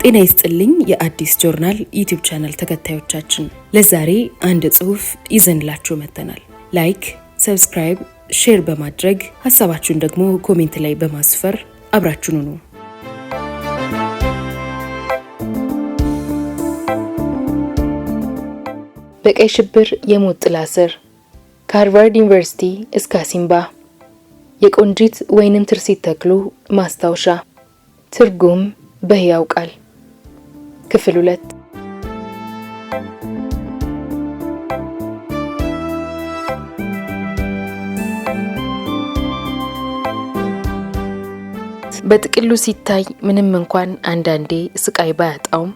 ጤና ይስጥልኝ የአዲስ ጆርናል ዩቲዩብ ቻናል ተከታዮቻችን፣ ለዛሬ አንድ ጽሑፍ ይዘንላችሁ መጥተናል። ላይክ፣ ሰብስክራይብ፣ ሼር በማድረግ ሀሳባችሁን ደግሞ ኮሜንት ላይ በማስፈር አብራችሁን ሁኑ። በቀይ ሽብር የሞት ጥላ ስር ከሃርቫርድ ዩኒቨርሲቲ እስከ አሲምባ የቆንጂት ወይንም ትርሲት ተክሉ ማስታወሻ ትርጉም በሕያው ቃል ክፍል 2 በጥቅሉ ሲታይ ምንም እንኳን አንዳንዴ ስቃይ ባያጣውም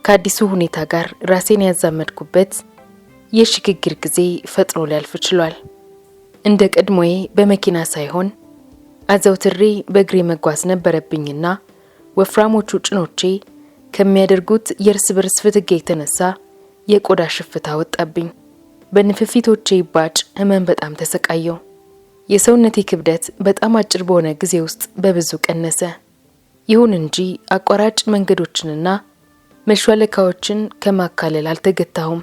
ከአዲሱ ሁኔታ ጋር ራሴን ያዛመድኩበት የሽግግር ጊዜ ፈጥኖ ሊያልፍ ችሏል። እንደ ቀድሞዬ በመኪና ሳይሆን አዘውትሬ በእግሬ መጓዝ ነበረብኝና ወፍራሞቹ ጭኖቼ ከሚያደርጉት የእርስ በርስ ፍትጌ የተነሳ የቆዳ ሽፍታ ወጣብኝ። በንፍፊቶቼ ይባጭ ህመም በጣም ተሰቃየው። የሰውነቴ ክብደት በጣም አጭር በሆነ ጊዜ ውስጥ በብዙ ቀነሰ። ይሁን እንጂ አቋራጭ መንገዶችንና መሿለካዎችን ከማካለል አልተገታሁም።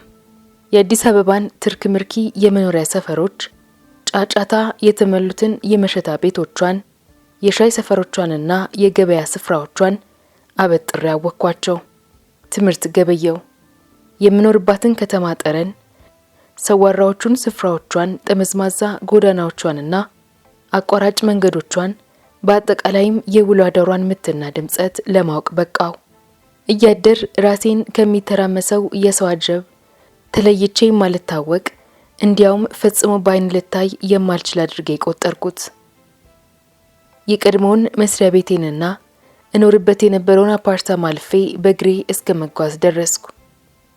የአዲስ አበባን ትርክ ምርኪ የመኖሪያ ሰፈሮች፣ ጫጫታ የተመሉትን የመሸታ ቤቶቿን፣ የሻይ ሰፈሮቿንና የገበያ ስፍራዎቿን አበጥሬ ያወቅኳቸው። ትምህርት ገበየው። የምኖርባትን ከተማ ጠረን፣ ሰዋራዎቹን ስፍራዎቿን፣ ጠመዝማዛ ጎዳናዎቿንና አቋራጭ መንገዶቿን፣ በአጠቃላይም የውሎ አዳሯን ምትና ድምጸት ለማወቅ በቃው። እያደር ራሴን ከሚተራመሰው የሰው አጀብ ተለይቼ የማልታወቅ እንዲያውም ፈጽሞ ባይን ልታይ የማልችል አድርጌ ቆጠርኩት። የቀድሞውን መስሪያ ቤቴንና እኖርበት የነበረውን አፓርታማ አልፌ በእግሬ እስከ መጓዝ ደረስኩ።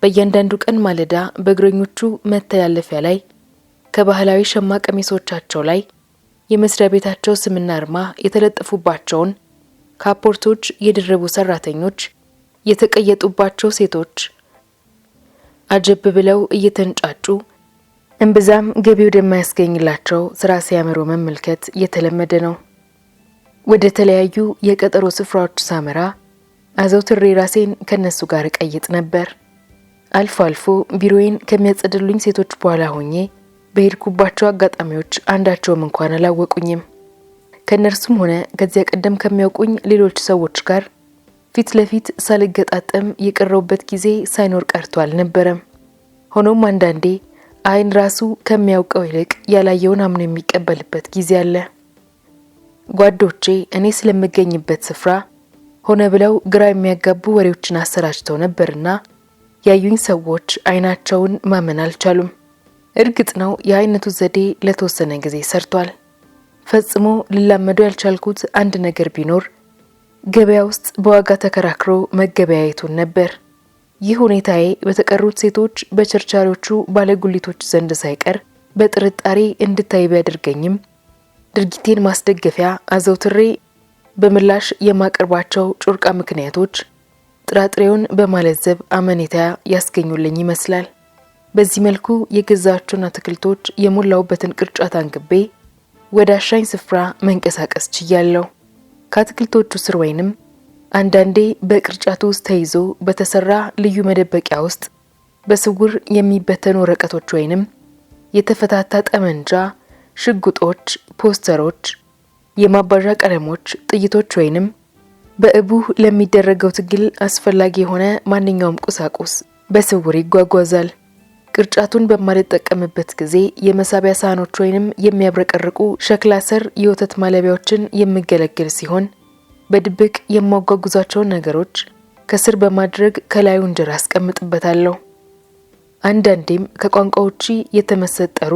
በእያንዳንዱ ቀን ማለዳ በእግረኞቹ መተላለፊያ ላይ ከባህላዊ ሸማ ቀሚሶቻቸው ላይ የመስሪያ ቤታቸው ስምና አርማ የተለጠፉባቸውን ካፖርቶች የደረቡ ሰራተኞች የተቀየጡባቸው ሴቶች አጀብ ብለው እየተንጫጩ እምብዛም ገቢ ወደማያስገኝላቸው ስራ ሲያመሩ መመልከት የተለመደ ነው። ወደ ተለያዩ የቀጠሮ ስፍራዎች ሳመራ አዘውትሬ ራሴን ከነሱ ጋር ቀይጥ ነበር። አልፎ አልፎ ቢሮዬን ከሚያጸድሉኝ ሴቶች በኋላ ሆኜ በሄድኩባቸው አጋጣሚዎች አንዳቸውም እንኳን አላወቁኝም። ከነርሱም ሆነ ከዚያ ቀደም ከሚያውቁኝ ሌሎች ሰዎች ጋር ፊት ለፊት ሳልገጣጠም የቀረውበት ጊዜ ሳይኖር ቀርቶ አልነበረም። ሆኖም አንዳንዴ አይን ራሱ ከሚያውቀው ይልቅ ያላየውን አምኖ የሚቀበልበት ጊዜ አለ። ጓዶቼ እኔ ስለምገኝበት ስፍራ ሆነ ብለው ግራ የሚያጋቡ ወሬዎችን አሰራጭተው ነበርና ያዩኝ ሰዎች አይናቸውን ማመን አልቻሉም። እርግጥ ነው የአይነቱ ዘዴ ለተወሰነ ጊዜ ሰርቷል። ፈጽሞ ልላመደው ያልቻልኩት አንድ ነገር ቢኖር ገበያ ውስጥ በዋጋ ተከራክሮ መገበያየቱን ነበር። ይህ ሁኔታዬ በተቀሩት ሴቶች፣ በቸርቻሪዎቹ ባለጉሊቶች ዘንድ ሳይቀር በጥርጣሬ እንድታይ ቢያደርገኝም ድርጊቴን ማስደገፊያ አዘውትሬ በምላሽ የማቀርባቸው ጩርቃ ምክንያቶች ጥራጥሬውን በማለዘብ አመኔታ ያስገኙልኝ ይመስላል። በዚህ መልኩ የገዛቸውን አትክልቶች የሞላውበትን ቅርጫት አንግቤ ወደ አሻኝ ስፍራ መንቀሳቀስ ችያለሁ። ከአትክልቶቹ ስር ወይንም አንዳንዴ በቅርጫቱ ውስጥ ተይዞ በተሰራ ልዩ መደበቂያ ውስጥ በስውር የሚበተኑ ወረቀቶች ወይንም የተፈታታ ጠመንጃ፣ ሽጉጦች፣ ፖስተሮች፣ የማባዣ ቀለሞች፣ ጥይቶች ወይንም በእቡህ ለሚደረገው ትግል አስፈላጊ የሆነ ማንኛውም ቁሳቁስ በስውር ይጓጓዛል። ቅርጫቱን በማልጠቀምበት ጊዜ የመሳቢያ ሳህኖች ወይንም የሚያብረቀርቁ ሸክላ ሰር የወተት ማለቢያዎችን የሚገለግል ሲሆን በድብቅ የማጓጉዛቸውን ነገሮች ከስር በማድረግ ከላዩ እንጀራ አስቀምጥበታለሁ። አንዳንዴም ከቋንቋ ውጪ የተመሰጠሩ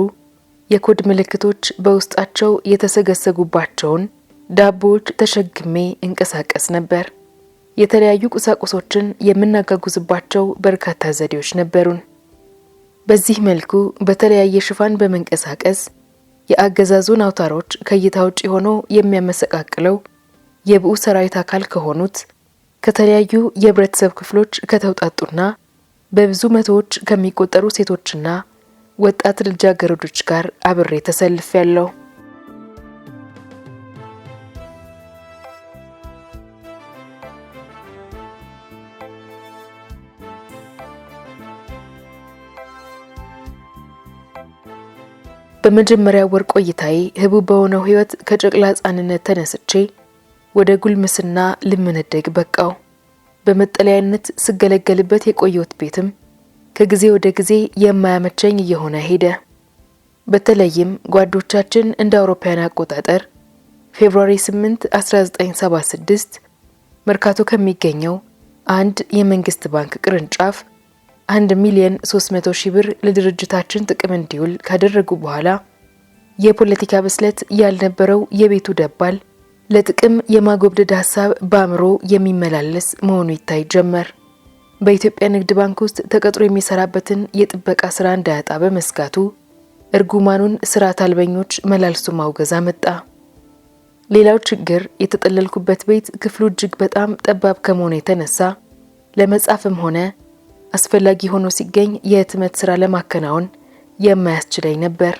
የኮድ ምልክቶች በውስጣቸው የተሰገሰጉባቸውን ዳቦዎች ተሸክሜ እንቀሳቀስ ነበር። የተለያዩ ቁሳቁሶችን የምናጓጉዝባቸው በርካታ ዘዴዎች ነበሩን። በዚህ መልኩ በተለያየ ሽፋን በመንቀሳቀስ የአገዛዙን አውታሮች ከእይታ ውጪ ሆኖ የሚያመሰቃቅለው የብኡ ሰራዊት አካል ከሆኑት ከተለያዩ የህብረተሰብ ክፍሎች ከተውጣጡና በብዙ መቶዎች ከሚቆጠሩ ሴቶችና ወጣት ልጃገረዶች ጋር አብሬ ተሰልፌያለሁ። በመጀመሪያ ወር ቆይታዬ ህቡ በሆነው ህይወት ከጨቅላ ህጻንነት ተነስቼ ወደ ጉልምስና ልመነደግ በቃው። በመጠለያነት ስገለገልበት የቆየሁት ቤትም ከጊዜ ወደ ጊዜ የማያመቸኝ እየሆነ ሄደ። በተለይም ጓዶቻችን እንደ አውሮፓውያን አቆጣጠር ፌብሩዋሪ 8 1976 መርካቶ ከሚገኘው አንድ የመንግስት ባንክ ቅርንጫፍ 1,300,000 ብር ለድርጅታችን ጥቅም እንዲውል ካደረጉ በኋላ የፖለቲካ ብስለት ያልነበረው የቤቱ ደባል ለጥቅም የማጎብደድ ሐሳብ በአእምሮ የሚመላለስ መሆኑ ይታይ ጀመር። በኢትዮጵያ ንግድ ባንክ ውስጥ ተቀጥሮ የሚሰራበትን የጥበቃ ስራ እንዳያጣ በመስጋቱ እርጉማኑን ስርዓት አልበኞች መላልሱ ማውገዝ አመጣ። ሌላው ችግር የተጠለልኩበት ቤት ክፍሉ እጅግ በጣም ጠባብ ከመሆኑ የተነሳ ለመጻፍም ሆነ አስፈላጊ ሆኖ ሲገኝ የህትመት ስራ ለማከናወን የማያስችለኝ ነበር።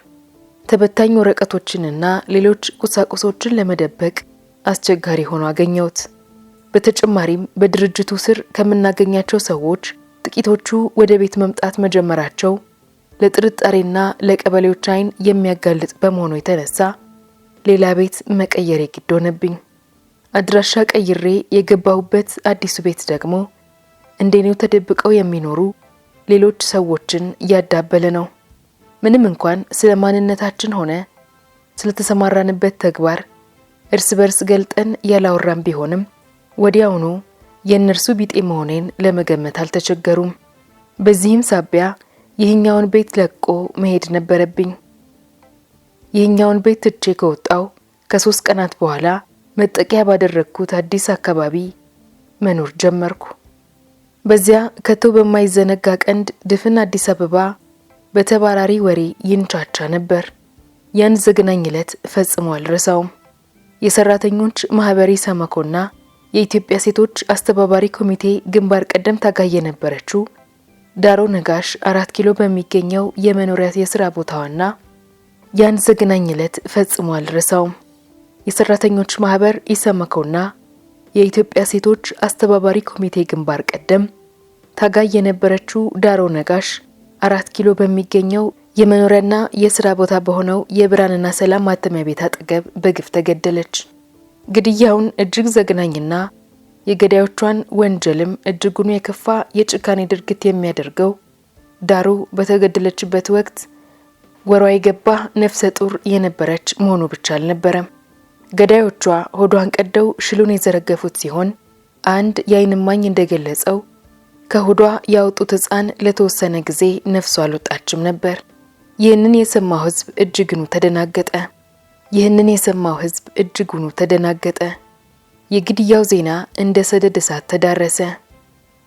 ተበታኝ ወረቀቶችንና ሌሎች ቁሳቁሶችን ለመደበቅ አስቸጋሪ ሆኖ አገኘሁት። በተጨማሪም በድርጅቱ ስር ከምናገኛቸው ሰዎች ጥቂቶቹ ወደ ቤት መምጣት መጀመራቸው ለጥርጣሬና ለቀበሌዎች አይን የሚያጋልጥ በመሆኑ የተነሳ ሌላ ቤት መቀየር ግድ ሆነብኝ። አድራሻ ቀይሬ የገባሁበት አዲሱ ቤት ደግሞ እንደኔው ተደብቀው የሚኖሩ ሌሎች ሰዎችን ያዳበለ ነው። ምንም እንኳን ስለ ማንነታችን ሆነ ስለተሰማራንበት ተግባር እርስ በርስ ገልጠን ያላወራን ቢሆንም ወዲያውኑ የእነርሱ ቢጤ መሆኔን ለመገመት አልተቸገሩም። በዚህም ሳቢያ ይህኛውን ቤት ለቆ መሄድ ነበረብኝ። ይህኛውን ቤት ትቼ ከወጣው ከ3 ቀናት በኋላ መጠቂያ ባደረግኩት አዲስ አካባቢ መኖር ጀመርኩ። በዚያ ከቶ በማይዘነጋ ቀንድ ድፍን አዲስ አበባ በተባራሪ ወሬ ይንቻቻ ነበር። ያን ዘግናኝ ዕለት ፈጽሞ አልረሳውም። የሰራተኞች ማህበሪ ሰመኮና የኢትዮጵያ ሴቶች አስተባባሪ ኮሚቴ ግንባር ቀደም ታጋይ የነበረችው ዳሮ ነጋሽ 4 ኪሎ በሚገኘው የመኖሪያ የሥራ ቦታዋና ያን ዘግናኝ ዕለት ፈጽሞ አልረሳውም። የሰራተኞች ማህበር ኢሰመኮና የኢትዮጵያ ሴቶች አስተባባሪ ኮሚቴ ግንባር ቀደም ታጋይ የነበረችው ዳሮ ነጋሽ 4 ኪሎ በሚገኘው የመኖሪያና የሥራ ቦታ በሆነው የብርሃንና ሰላም ማተሚያ ቤት አጠገብ በግፍ ተገደለች። ግድያውን እጅግ ዘግናኝና የገዳዮቿን ወንጀልም እጅጉን የከፋ የጭካኔ ድርጊት የሚያደርገው ዳሩ በተገደለችበት ወቅት ወሯ የገባ ነፍሰ ጡር የነበረች መሆኑ ብቻ አልነበረም። ገዳዮቿ ሆዷን ቀደው ሽሉን የዘረገፉት ሲሆን አንድ የዓይን እማኝ እንደገለጸው ከሆዷ ያወጡት ሕፃን ለተወሰነ ጊዜ ነፍሷ አልወጣችም ነበር። ይህንን የሰማው ሕዝብ እጅጉኑ ተደናገጠ። የግድያው ዜና እንደ ሰደድ እሳት ተዳረሰ።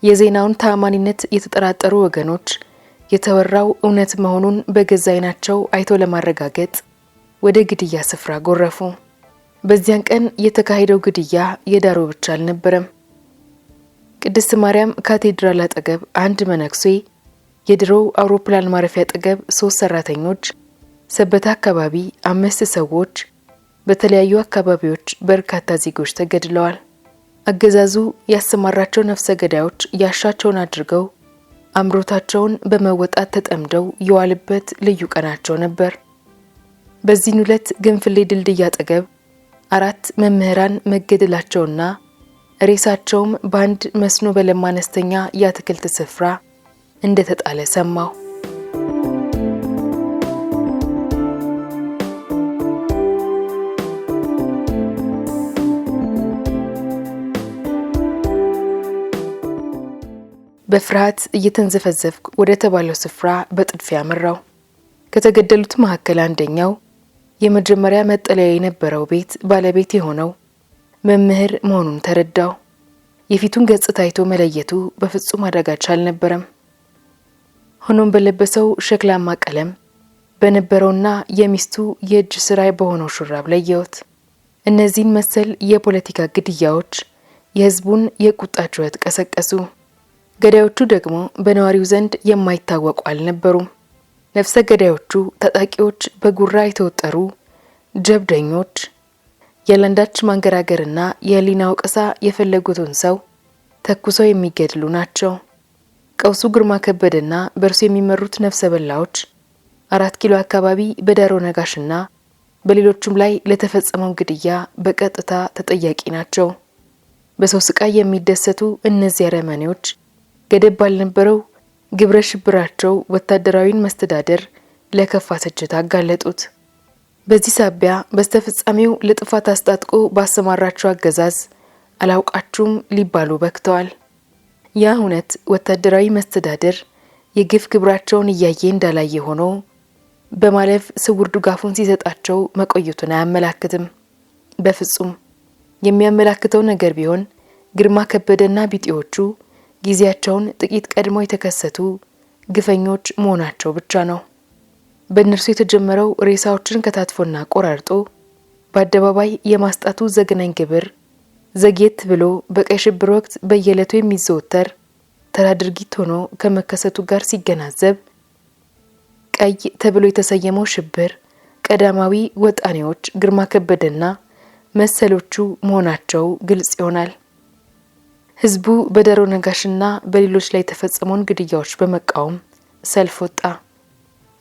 የዜናውን ተአማኒነት የተጠራጠሩ ወገኖች የተወራው እውነት መሆኑን በገዛ ዓይናቸው አይቶ ለማረጋገጥ ወደ ግድያ ስፍራ ጎረፉ። በዚያን ቀን የተካሄደው ግድያ የዳሮ ብቻ አልነበረም። ቅድስት ማርያም ካቴድራል አጠገብ አንድ መነኩሴ፣ የድሮው አውሮፕላን ማረፊያ አጠገብ 3 ሰራተኞች፣ ሰበታ አካባቢ 5 ሰዎች፣ በተለያዩ አካባቢዎች በርካታ ዜጎች ተገድለዋል። አገዛዙ ያሰማራቸው ነፍሰ ገዳዮች ያሻቸውን አድርገው አምሮታቸውን በመወጣት ተጠምደው የዋልበት ልዩ ቀናቸው ነበር። በዚህን ዕለት ግንፍሌ ድልድይ አጠገብ 4 መምህራን መገደላቸውና ሬሳቸውም በአንድ መስኖ በለማ አነስተኛ የአትክልት ስፍራ እንደተጣለ ሰማሁ። በፍርሃት እየተንዘፈዘፍኩ ወደ ተባለው ስፍራ በጥድፊያ አመራው። ከተገደሉት መካከል አንደኛው የመጀመሪያ መጠለያ የነበረው ቤት ባለቤት የሆነው መምህር መሆኑን ተረዳው። የፊቱን ገጽታ አይቶ መለየቱ በፍጹም አዳጋች አልነበረም። ሆኖም በለበሰው ሸክላማ ቀለም በነበረውና የሚስቱ የእጅ ስራ በሆነው ሹራብ ለየሁት። እነዚህን መሰል የፖለቲካ ግድያዎች የህዝቡን የቁጣ ጩኸት ቀሰቀሱ። ገዳዮቹ ደግሞ በነዋሪው ዘንድ የማይታወቁ አልነበሩም። ነፍሰ ገዳዮቹ ታጣቂዎች፣ በጉራ የተወጠሩ ጀብደኞች፣ ያለአንዳች ማንገራገርና የህሊና ወቀሳ የፈለጉትን ሰው ተኩሰው የሚገድሉ ናቸው። ቀውሱ ግርማ ከበደና በእርሱ የሚመሩት ነፍሰ በላዎች 4 ኪሎ አካባቢ በዳሮ ነጋሽና በሌሎችም ላይ ለተፈጸመው ግድያ በቀጥታ ተጠያቂ ናቸው። በሰው ስቃይ የሚደሰቱ እነዚህ አረመኔዎች ገደብ ባልነበረው ግብረ ሽብራቸው ወታደራዊን መስተዳደር ለከፋ ትችት አጋለጡት። በዚህ ሳቢያ በስተፍጻሜው ለጥፋት አስታጥቆ ባሰማራቸው አገዛዝ አላውቃችሁም ሊባሉ በክተዋል። ያ እውነት ወታደራዊ መስተዳደር የግፍ ግብራቸውን እያየ እንዳላየ ሆኖ በማለፍ ስውር ድጋፉን ሲሰጣቸው መቆየቱን አያመላክትም። በፍጹም የሚያመላክተው ነገር ቢሆን ግርማ ከበደና ቢጤዎቹ ጊዜያቸውን ጥቂት ቀድመው የተከሰቱ ግፈኞች መሆናቸው ብቻ ነው። በእነርሱ የተጀመረው ሬሳዎችን ከታትፎና ቆራርጦ በአደባባይ የማስጣቱ ዘግናኝ ግብር ዘግየት ብሎ በቀይ ሽብር ወቅት በየዕለቱ የሚዘወተር ተራ ድርጊት ሆኖ ከመከሰቱ ጋር ሲገናዘብ ቀይ ተብሎ የተሰየመው ሽብር ቀዳማዊ ወጣኔዎች ግርማ ከበደና መሰሎቹ መሆናቸው ግልጽ ይሆናል። ህዝቡ በዳሮ ነጋሽና በሌሎች ላይ የተፈጸመውን ግድያዎች በመቃወም ሰልፍ ወጣ።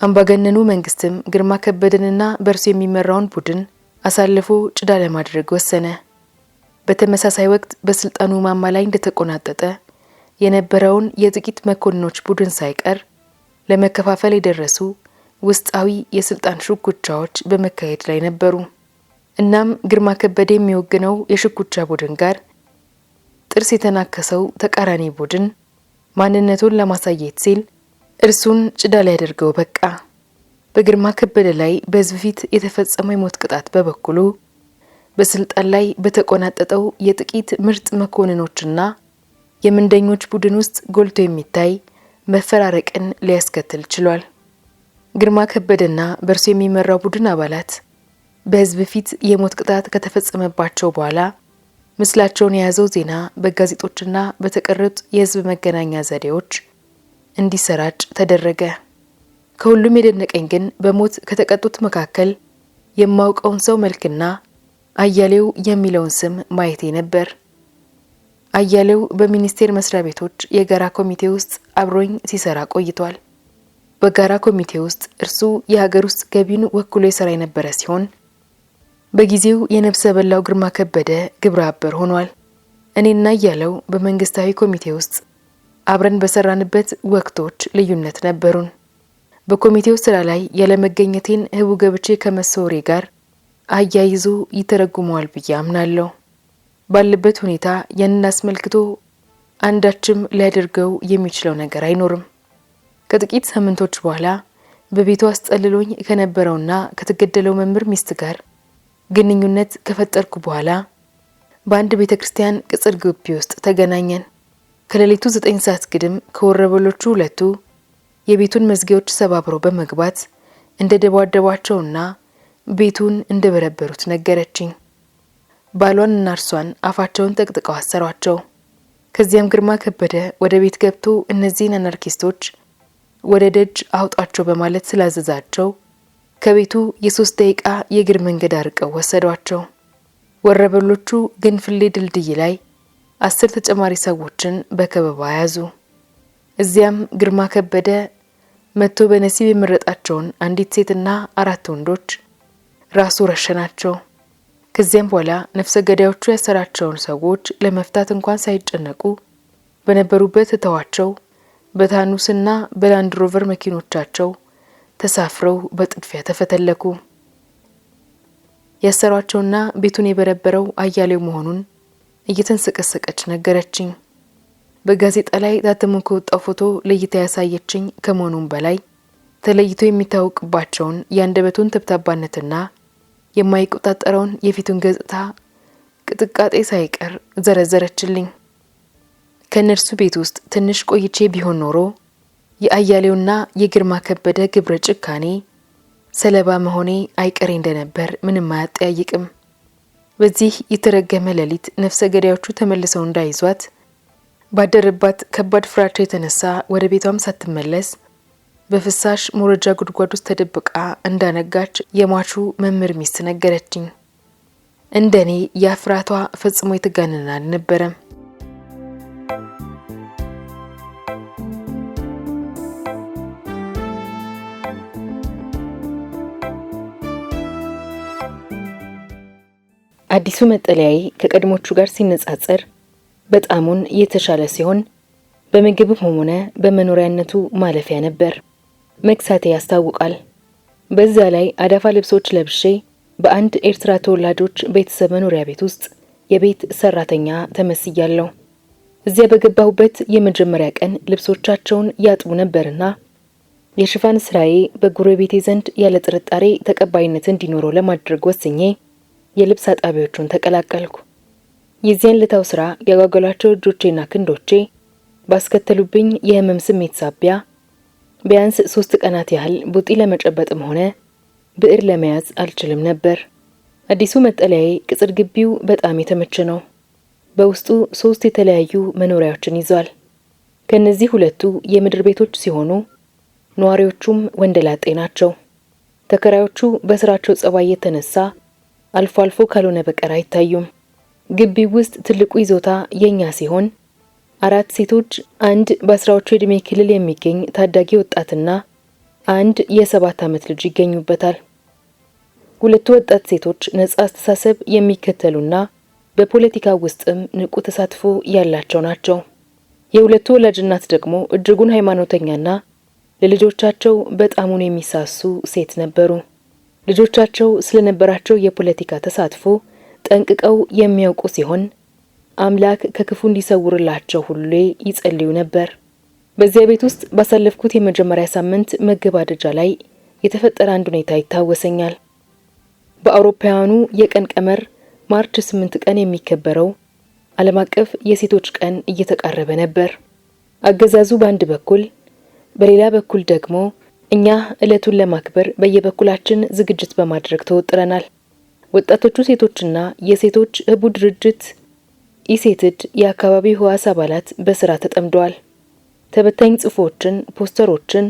አምባገነኑ መንግስትም ግርማ ከበደንና በእርሱ የሚመራውን ቡድን አሳልፎ ጭዳ ለማድረግ ወሰነ። በተመሳሳይ ወቅት በስልጣኑ ማማ ላይ እንደተቆናጠጠ የነበረውን የጥቂት መኮንኖች ቡድን ሳይቀር ለመከፋፈል የደረሱ ውስጣዊ የስልጣን ሽኩቻዎች በመካሄድ ላይ ነበሩ። እናም ግርማ ከበደ የሚወግነው የሽኩቻ ቡድን ጋር ጥርስ የተናከሰው ተቃራኒ ቡድን ማንነቱን ለማሳየት ሲል እርሱን ጭዳ ሊያደርገው በቃ። በግርማ ከበደ ላይ በህዝብ ፊት የተፈጸመው የሞት ቅጣት በበኩሉ በስልጣን ላይ በተቆናጠጠው የጥቂት ምርጥ መኮንኖችና የምንደኞች ቡድን ውስጥ ጎልቶ የሚታይ መፈራረቅን ሊያስከትል ችሏል። ግርማ ከበደና በእርሱ የሚመራው ቡድን አባላት በህዝብ ፊት የሞት ቅጣት ከተፈጸመባቸው በኋላ ምስላቸውን የያዘው ዜና በጋዜጦችና በተቀረጡ የህዝብ መገናኛ ዘዴዎች እንዲሰራጭ ተደረገ። ከሁሉም የደነቀኝ ግን በሞት ከተቀጡት መካከል የማውቀውን ሰው መልክና አያሌው የሚለውን ስም ማየቴ ነበር። አያሌው በሚኒስቴር መስሪያ ቤቶች የጋራ ኮሚቴ ውስጥ አብሮኝ ሲሰራ ቆይቷል። በጋራ ኮሚቴ ውስጥ እርሱ የሀገር ውስጥ ገቢን ወክሎ የሰራ የነበረ ሲሆን በጊዜው የነፍሰ በላው ግርማ ከበደ ግብረ አበር ሆኗል። እኔና አያሌው በመንግስታዊ ኮሚቴ ውስጥ አብረን በሰራንበት ወቅቶች ልዩነት ነበሩን። በኮሚቴው ስራ ላይ ያለመገኘቴን ህቡ ገብቼ ከመሰወሬ ጋር አያይዞ ይተረጉመዋል ብዬ አምናለሁ። ባለበት ሁኔታ ያንን አስመልክቶ አንዳችም ሊያደርገው የሚችለው ነገር አይኖርም። ከጥቂት ሳምንቶች በኋላ በቤቱ አስጠልሎኝ ከነበረውና ከተገደለው መምህር ሚስት ጋር ግንኙነት ከፈጠርኩ በኋላ በአንድ ቤተክርስቲያን ቅጽር ግቢ ውስጥ ተገናኘን። ከሌሊቱ 9 ሰዓት ግድም ከወረበሎቹ ሁለቱ የቤቱን መዝጊያዎች ሰባብረው በመግባት እንደደባደቧቸውና ቤቱን እንደበረበሩት ነገረችኝ። ባሏንና እርሷን አፋቸውን ጠቅጥቀው አሰሯቸው። ከዚያም ግርማ ከበደ ወደ ቤት ገብቶ እነዚህን አናርኪስቶች ወደ ደጅ አውጣቸው በማለት ስላዘዛቸው ከቤቱ የ3 ደቂቃ የእግር መንገድ አርቀው ወሰዷቸው። ወረበሎቹ ግንፍሌ ድልድይ ላይ 10 ተጨማሪ ሰዎችን በከበባ ያዙ። እዚያም ግርማ ከበደ መጥቶ በነሲብ የመረጣቸውን አንዲት ሴትና 4 ወንዶች ራሱ ረሸናቸው። ከዚያም በኋላ ነፍሰ ገዳዮቹ ያሰራቸውን ሰዎች ለመፍታት እንኳን ሳይጨነቁ በነበሩበት ተዋቸው በታኑስና በላንድሮቨር መኪኖቻቸው ተሳፍረው በጥድፊያ ተፈተለኩ። ያሰሯቸውና ቤቱን የበረበረው አያሌው መሆኑን እየተንሰቀሰቀች ነገረችኝ። በጋዜጣ ላይ ታትሞ ከወጣው ፎቶ ለይታ ያሳየችኝ ከመሆኑም በላይ ተለይቶ የሚታወቅባቸውን የአንደበቱን ተብታባነትና የማይቆጣጠረውን የፊቱን ገጽታ ቅጥቃጤ ሳይቀር ዘረዘረችልኝ። ከነርሱ ቤት ውስጥ ትንሽ ቆይቼ ቢሆን ኖሮ የአያሌውና የግርማ ከበደ ግብረ ጭካኔ ሰለባ መሆኔ አይቀሬ እንደነበር ምንም አያጠያይቅም። በዚህ የተረገመ ሌሊት ነፍሰ ገዳዮቹ ተመልሰው እንዳይዟት ባደረባት ከባድ ፍራቻ የተነሳ ወደ ቤቷም ሳትመለስ በፍሳሽ ሞረጃ ጉድጓድ ውስጥ ተደብቃ እንዳነጋች የሟቹ መምህር ሚስት ነገረችኝ። እንደኔ ያፍራቷ ፈጽሞ የተጋነነ አልነበረም። አዲሱ መጠለያዬ ከቀድሞቹ ጋር ሲነጻጸር በጣሙን የተሻለ ሲሆን በምግብም ሆነ በመኖሪያነቱ ማለፊያ ነበር። መክሳቴ ያስታውቃል። በዛ ላይ አዳፋ ልብሶች ለብሼ በአንድ ኤርትራ ተወላጆች ቤተሰብ መኖሪያ ቤት ውስጥ የቤት ሰራተኛ ተመስያለሁ። እዚያ በገባሁበት የመጀመሪያ ቀን ልብሶቻቸውን ያጥቡ ነበርና የሽፋን ስራዬ በጎረቤቴ ዘንድ ያለ ጥርጣሬ ተቀባይነት እንዲኖረው ለማድረግ ወስኜ የልብስ አጣቢዎቹን ተቀላቀልኩ። የዚያን ልታው ስራ ያጓጓሏቸው እጆቼና ክንዶቼ ባስከተሉብኝ የህመም ስሜት ሳቢያ ቢያንስ 3 ቀናት ያህል ቡጢ ለመጨበጥም ሆነ ብዕር ለመያዝ አልችልም ነበር። አዲሱ መጠለያዬ ቅጽር ግቢው በጣም የተመቸ ነው። በውስጡ 3 የተለያዩ መኖሪያዎችን ይዟል። ከነዚህ 2ቱ የምድር ቤቶች ሲሆኑ ነዋሪዎቹም ወንደላጤ ናቸው። ተከራዮቹ በስራቸው ጸባይ የተነሳ አልፎ አልፎ ካልሆነ በቀር አይታዩም። ግቢው ውስጥ ትልቁ ይዞታ የኛ ሲሆን 4 ሴቶች፣ አንድ በ10ዎቹ ዕድሜ ክልል የሚገኝ ታዳጊ ወጣትና አንድ የ7 ዓመት ልጅ ይገኙበታል። 2 ወጣት ሴቶች ነጻ አስተሳሰብ የሚከተሉና በፖለቲካ ውስጥም ንቁ ተሳትፎ ያላቸው ናቸው። የ2ቱ ወላጅ እናት ደግሞ እጅጉን ሃይማኖተኛና ለልጆቻቸው በጣሙን የሚሳሱ ሴት ነበሩ። ልጆቻቸው ስለነበራቸው የፖለቲካ ተሳትፎ ጠንቅቀው የሚያውቁ ሲሆን አምላክ ከክፉ እንዲሰውርላቸው ሁሌ ይጸልዩ ነበር። በዚያ ቤት ውስጥ ባሳለፍኩት የመጀመሪያ ሳምንት መገባደጃ ላይ የተፈጠረ አንድ ሁኔታ ይታወሰኛል። በአውሮፓውያኑ የቀን ቀመር ማርች 8 ቀን የሚከበረው ዓለም አቀፍ የሴቶች ቀን እየተቃረበ ነበር። አገዛዙ በአንድ በኩል፣ በሌላ በኩል ደግሞ እኛ ዕለቱን ለማክበር በየበኩላችን ዝግጅት በማድረግ ተወጥረናል። ወጣቶቹ ሴቶችና የሴቶች ህቡ ድርጅት ኢሴትድ የአካባቢው ህዋስ አባላት በስራ ተጠምደዋል። ተበታኝ ጽሑፎችን፣ ፖስተሮችን፣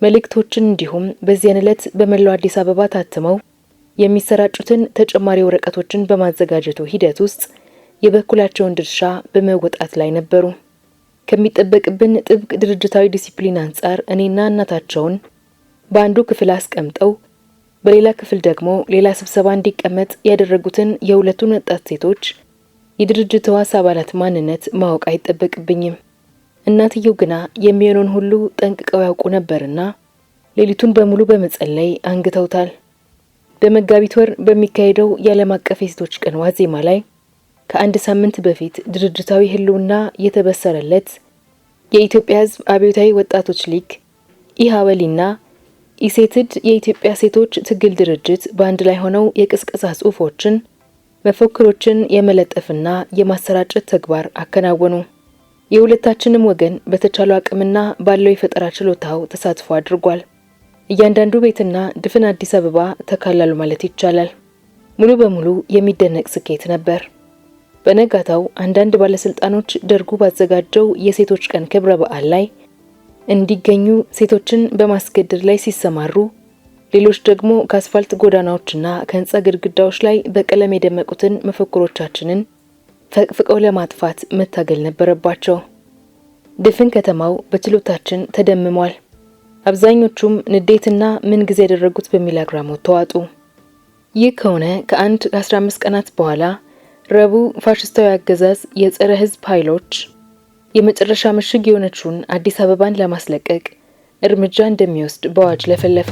መልእክቶችን እንዲሁም በዚያን ዕለት በመላው አዲስ አበባ ታትመው የሚሰራጩትን ተጨማሪ ወረቀቶችን በማዘጋጀቱ ሂደት ውስጥ የበኩላቸውን ድርሻ በመወጣት ላይ ነበሩ። ከሚጠበቅብን ጥብቅ ድርጅታዊ ዲሲፕሊን አንጻር እኔና እናታቸውን በአንዱ ክፍል አስቀምጠው በሌላ ክፍል ደግሞ ሌላ ስብሰባ እንዲቀመጥ ያደረጉትን የ2ቱን ወጣት ሴቶች የድርጅት ህዋስ አባላት ማንነት ማወቅ አይጠበቅብኝም። እናትየው ግና የሚሆነውን ሁሉ ጠንቅቀው ያውቁ ነበርና ሌሊቱን በሙሉ በመጸለይ አንግተውታል። በመጋቢት ወር በሚካሄደው የዓለም አቀፍ የሴቶች ቀን ዋዜማ ላይ ከ1 ሳምንት በፊት ድርጅታዊ ህልውና የተበሰረለት የኢትዮጵያ ህዝብ አብዮታዊ ወጣቶች ሊግ ኢሃወሊና ኢሴትድ የኢትዮጵያ ሴቶች ትግል ድርጅት በአንድ ላይ ሆነው የቅስቀሳ ጽሑፎችን፣ መፈክሮችን የመለጠፍና የማሰራጨት ተግባር አከናወኑ። የሁለታችንም ወገን በተቻለው አቅምና ባለው የፈጠራ ችሎታው ተሳትፎ አድርጓል። እያንዳንዱ ቤትና ድፍን አዲስ አበባ ተካላሉ ማለት ይቻላል። ሙሉ በሙሉ የሚደነቅ ስኬት ነበር። በነጋታው አንዳንድ ባለስልጣኖች ደርጉ ባዘጋጀው የሴቶች ቀን ክብረ በዓል ላይ እንዲገኙ ሴቶችን በማስገደድ ላይ ሲሰማሩ፣ ሌሎች ደግሞ ከአስፋልት ጎዳናዎችና ከህንጻ ግድግዳዎች ላይ በቀለም የደመቁትን መፈክሮቻችንን ፈቅፍቀው ለማጥፋት መታገል ነበረባቸው። ድፍን ከተማው በችሎታችን ተደምሟል። አብዛኞቹም ንዴትና ምን ጊዜ ያደረጉት በሚል አግራሞት ተዋጡ። ይህ ከሆነ ከ15 ቀናት በኋላ ረቡዕ ፋሽስታዊ አገዛዝ የጸረ ህዝብ ኃይሎች የመጨረሻ ምሽግ የሆነችውን አዲስ አበባን ለማስለቀቅ እርምጃ እንደሚወስድ በአዋጅ ለፈለፈ።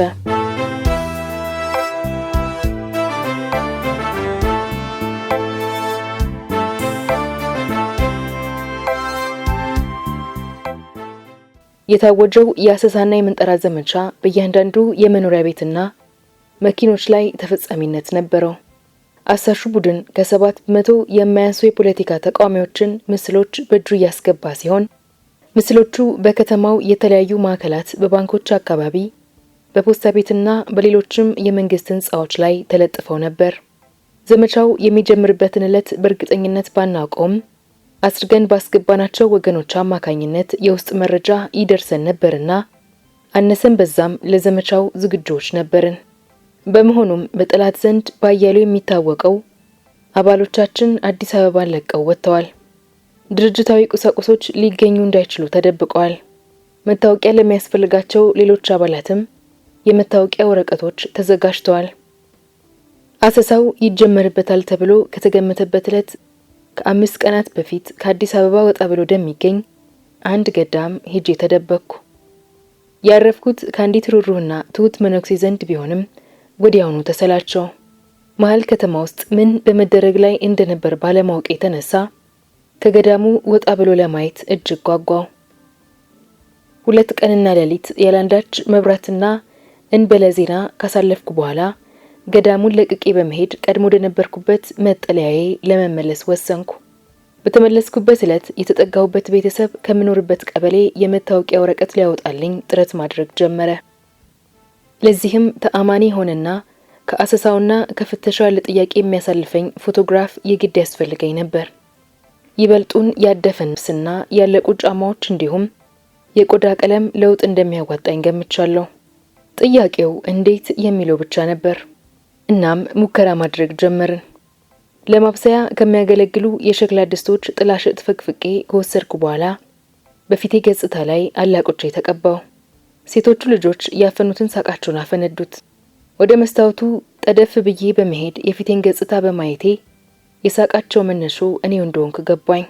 የታወጀው የአሰሳና የምንጠራ ዘመቻ በእያንዳንዱ የመኖሪያ ቤትና መኪኖች ላይ ተፈጻሚነት ነበረው። አሳሹ ቡድን ከ700 የማያንሱ የፖለቲካ ተቃዋሚዎችን ምስሎች በእጁ እያስገባ ሲሆን ምስሎቹ በከተማው የተለያዩ ማዕከላት፣ በባንኮች አካባቢ፣ በፖስታ ቤትና በሌሎችም የመንግስት ህንጻዎች ላይ ተለጥፈው ነበር። ዘመቻው የሚጀምርበትን ዕለት በእርግጠኝነት ባናውቀውም አስርገን ባስገባናቸው ወገኖች አማካኝነት የውስጥ መረጃ ይደርሰን ነበርና አነሰን በዛም ለዘመቻው ዝግጁዎች ነበርን። በመሆኑም በጠላት ዘንድ ባያሌው የሚታወቀው አባሎቻችን አዲስ አበባን ለቀው ወጥተዋል። ድርጅታዊ ቁሳቁሶች ሊገኙ እንዳይችሉ ተደብቀዋል። መታወቂያ ለሚያስፈልጋቸው ሌሎች አባላትም የመታወቂያ ወረቀቶች ተዘጋጅተዋል። አሰሳው ይጀመርበታል ተብሎ ከተገመተበት ዕለት ከ5 ቀናት በፊት ከአዲስ አበባ ወጣ ብሎ ወደሚገኝ አንድ ገዳም ሄጄ ተደበቅኩ። ያረፍኩት ከአንዲት ሩሩህና ትሁት መነኩሴ ዘንድ ቢሆንም ወዲያውኑ ተሰላቸው። መሀል ከተማ ውስጥ ምን በመደረግ ላይ እንደነበር ባለማወቅ የተነሳ ከገዳሙ ወጣ ብሎ ለማየት እጅግ ጓጓው። 2 ቀንና ሌሊት ያላንዳች መብራትና እንበለ ዜና ካሳለፍኩ በኋላ ገዳሙን ለቅቄ በመሄድ ቀድሞ ወደነበርኩበት መጠለያዬ ለመመለስ ወሰንኩ። በተመለስኩበት ዕለት የተጠጋሁበት ቤተሰብ ከምኖርበት ቀበሌ የመታወቂያ ወረቀት ሊያወጣልኝ ጥረት ማድረግ ጀመረ። ለዚህም ተአማኒ ሆነና ከአሰሳውና ከፍተሻው ያለ ጥያቄ የሚያሳልፈኝ ፎቶግራፍ የግድ ያስፈልገኝ ነበር። ይበልጡን ያደፈ ልብስና ያለቁ ጫማዎች እንዲሁም የቆዳ ቀለም ለውጥ እንደሚያዋጣኝ ገምቻለሁ። ጥያቄው እንዴት የሚለው ብቻ ነበር። እናም ሙከራ ማድረግ ጀመርን። ለማብሰያ ከሚያገለግሉ የሸክላ ድስቶች ጥላሸት ፈቅፍቄ ከወሰድኩ በኋላ በፊቴ ገጽታ ላይ አላቆቼ ተቀባው። ሴቶቹ ልጆች ያፈኑትን ሳቃቸውን አፈነዱት። ወደ መስታወቱ ጠደፍ ብዬ በመሄድ የፊቴን ገጽታ በማየቴ የሳቃቸው መነሾ እኔው እንደሆንኩ ገባኝ።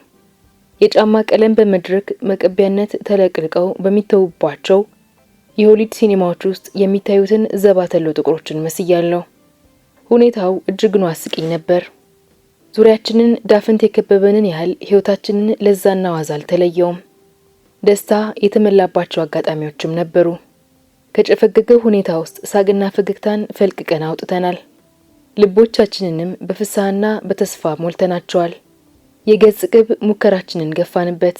የጫማ ቀለም በመድረክ መቀቢያነት ተለቅልቀው በሚተውባቸው የሆሊውድ ሲኒማዎች ውስጥ የሚታዩትን ዘባተሎ ጥቁሮችን መስያለሁ። ሁኔታው እጅግኑ አስቂኝ ነበር። ዙሪያችንን ዳፍንት የከበበንን ያህል ሕይወታችንን ለዛና ዋዛ አልተለየውም። ደስታ የተመላባቸው አጋጣሚዎችም ነበሩ። ከጨፈገገው ሁኔታ ውስጥ ሳግና ፈገግታን ፈልቅቀን አውጥተናል። ልቦቻችንንም በፍሳህና በተስፋ ሞልተናቸዋል። የገጽ ቅብ ሙከራችንን ገፋንበት።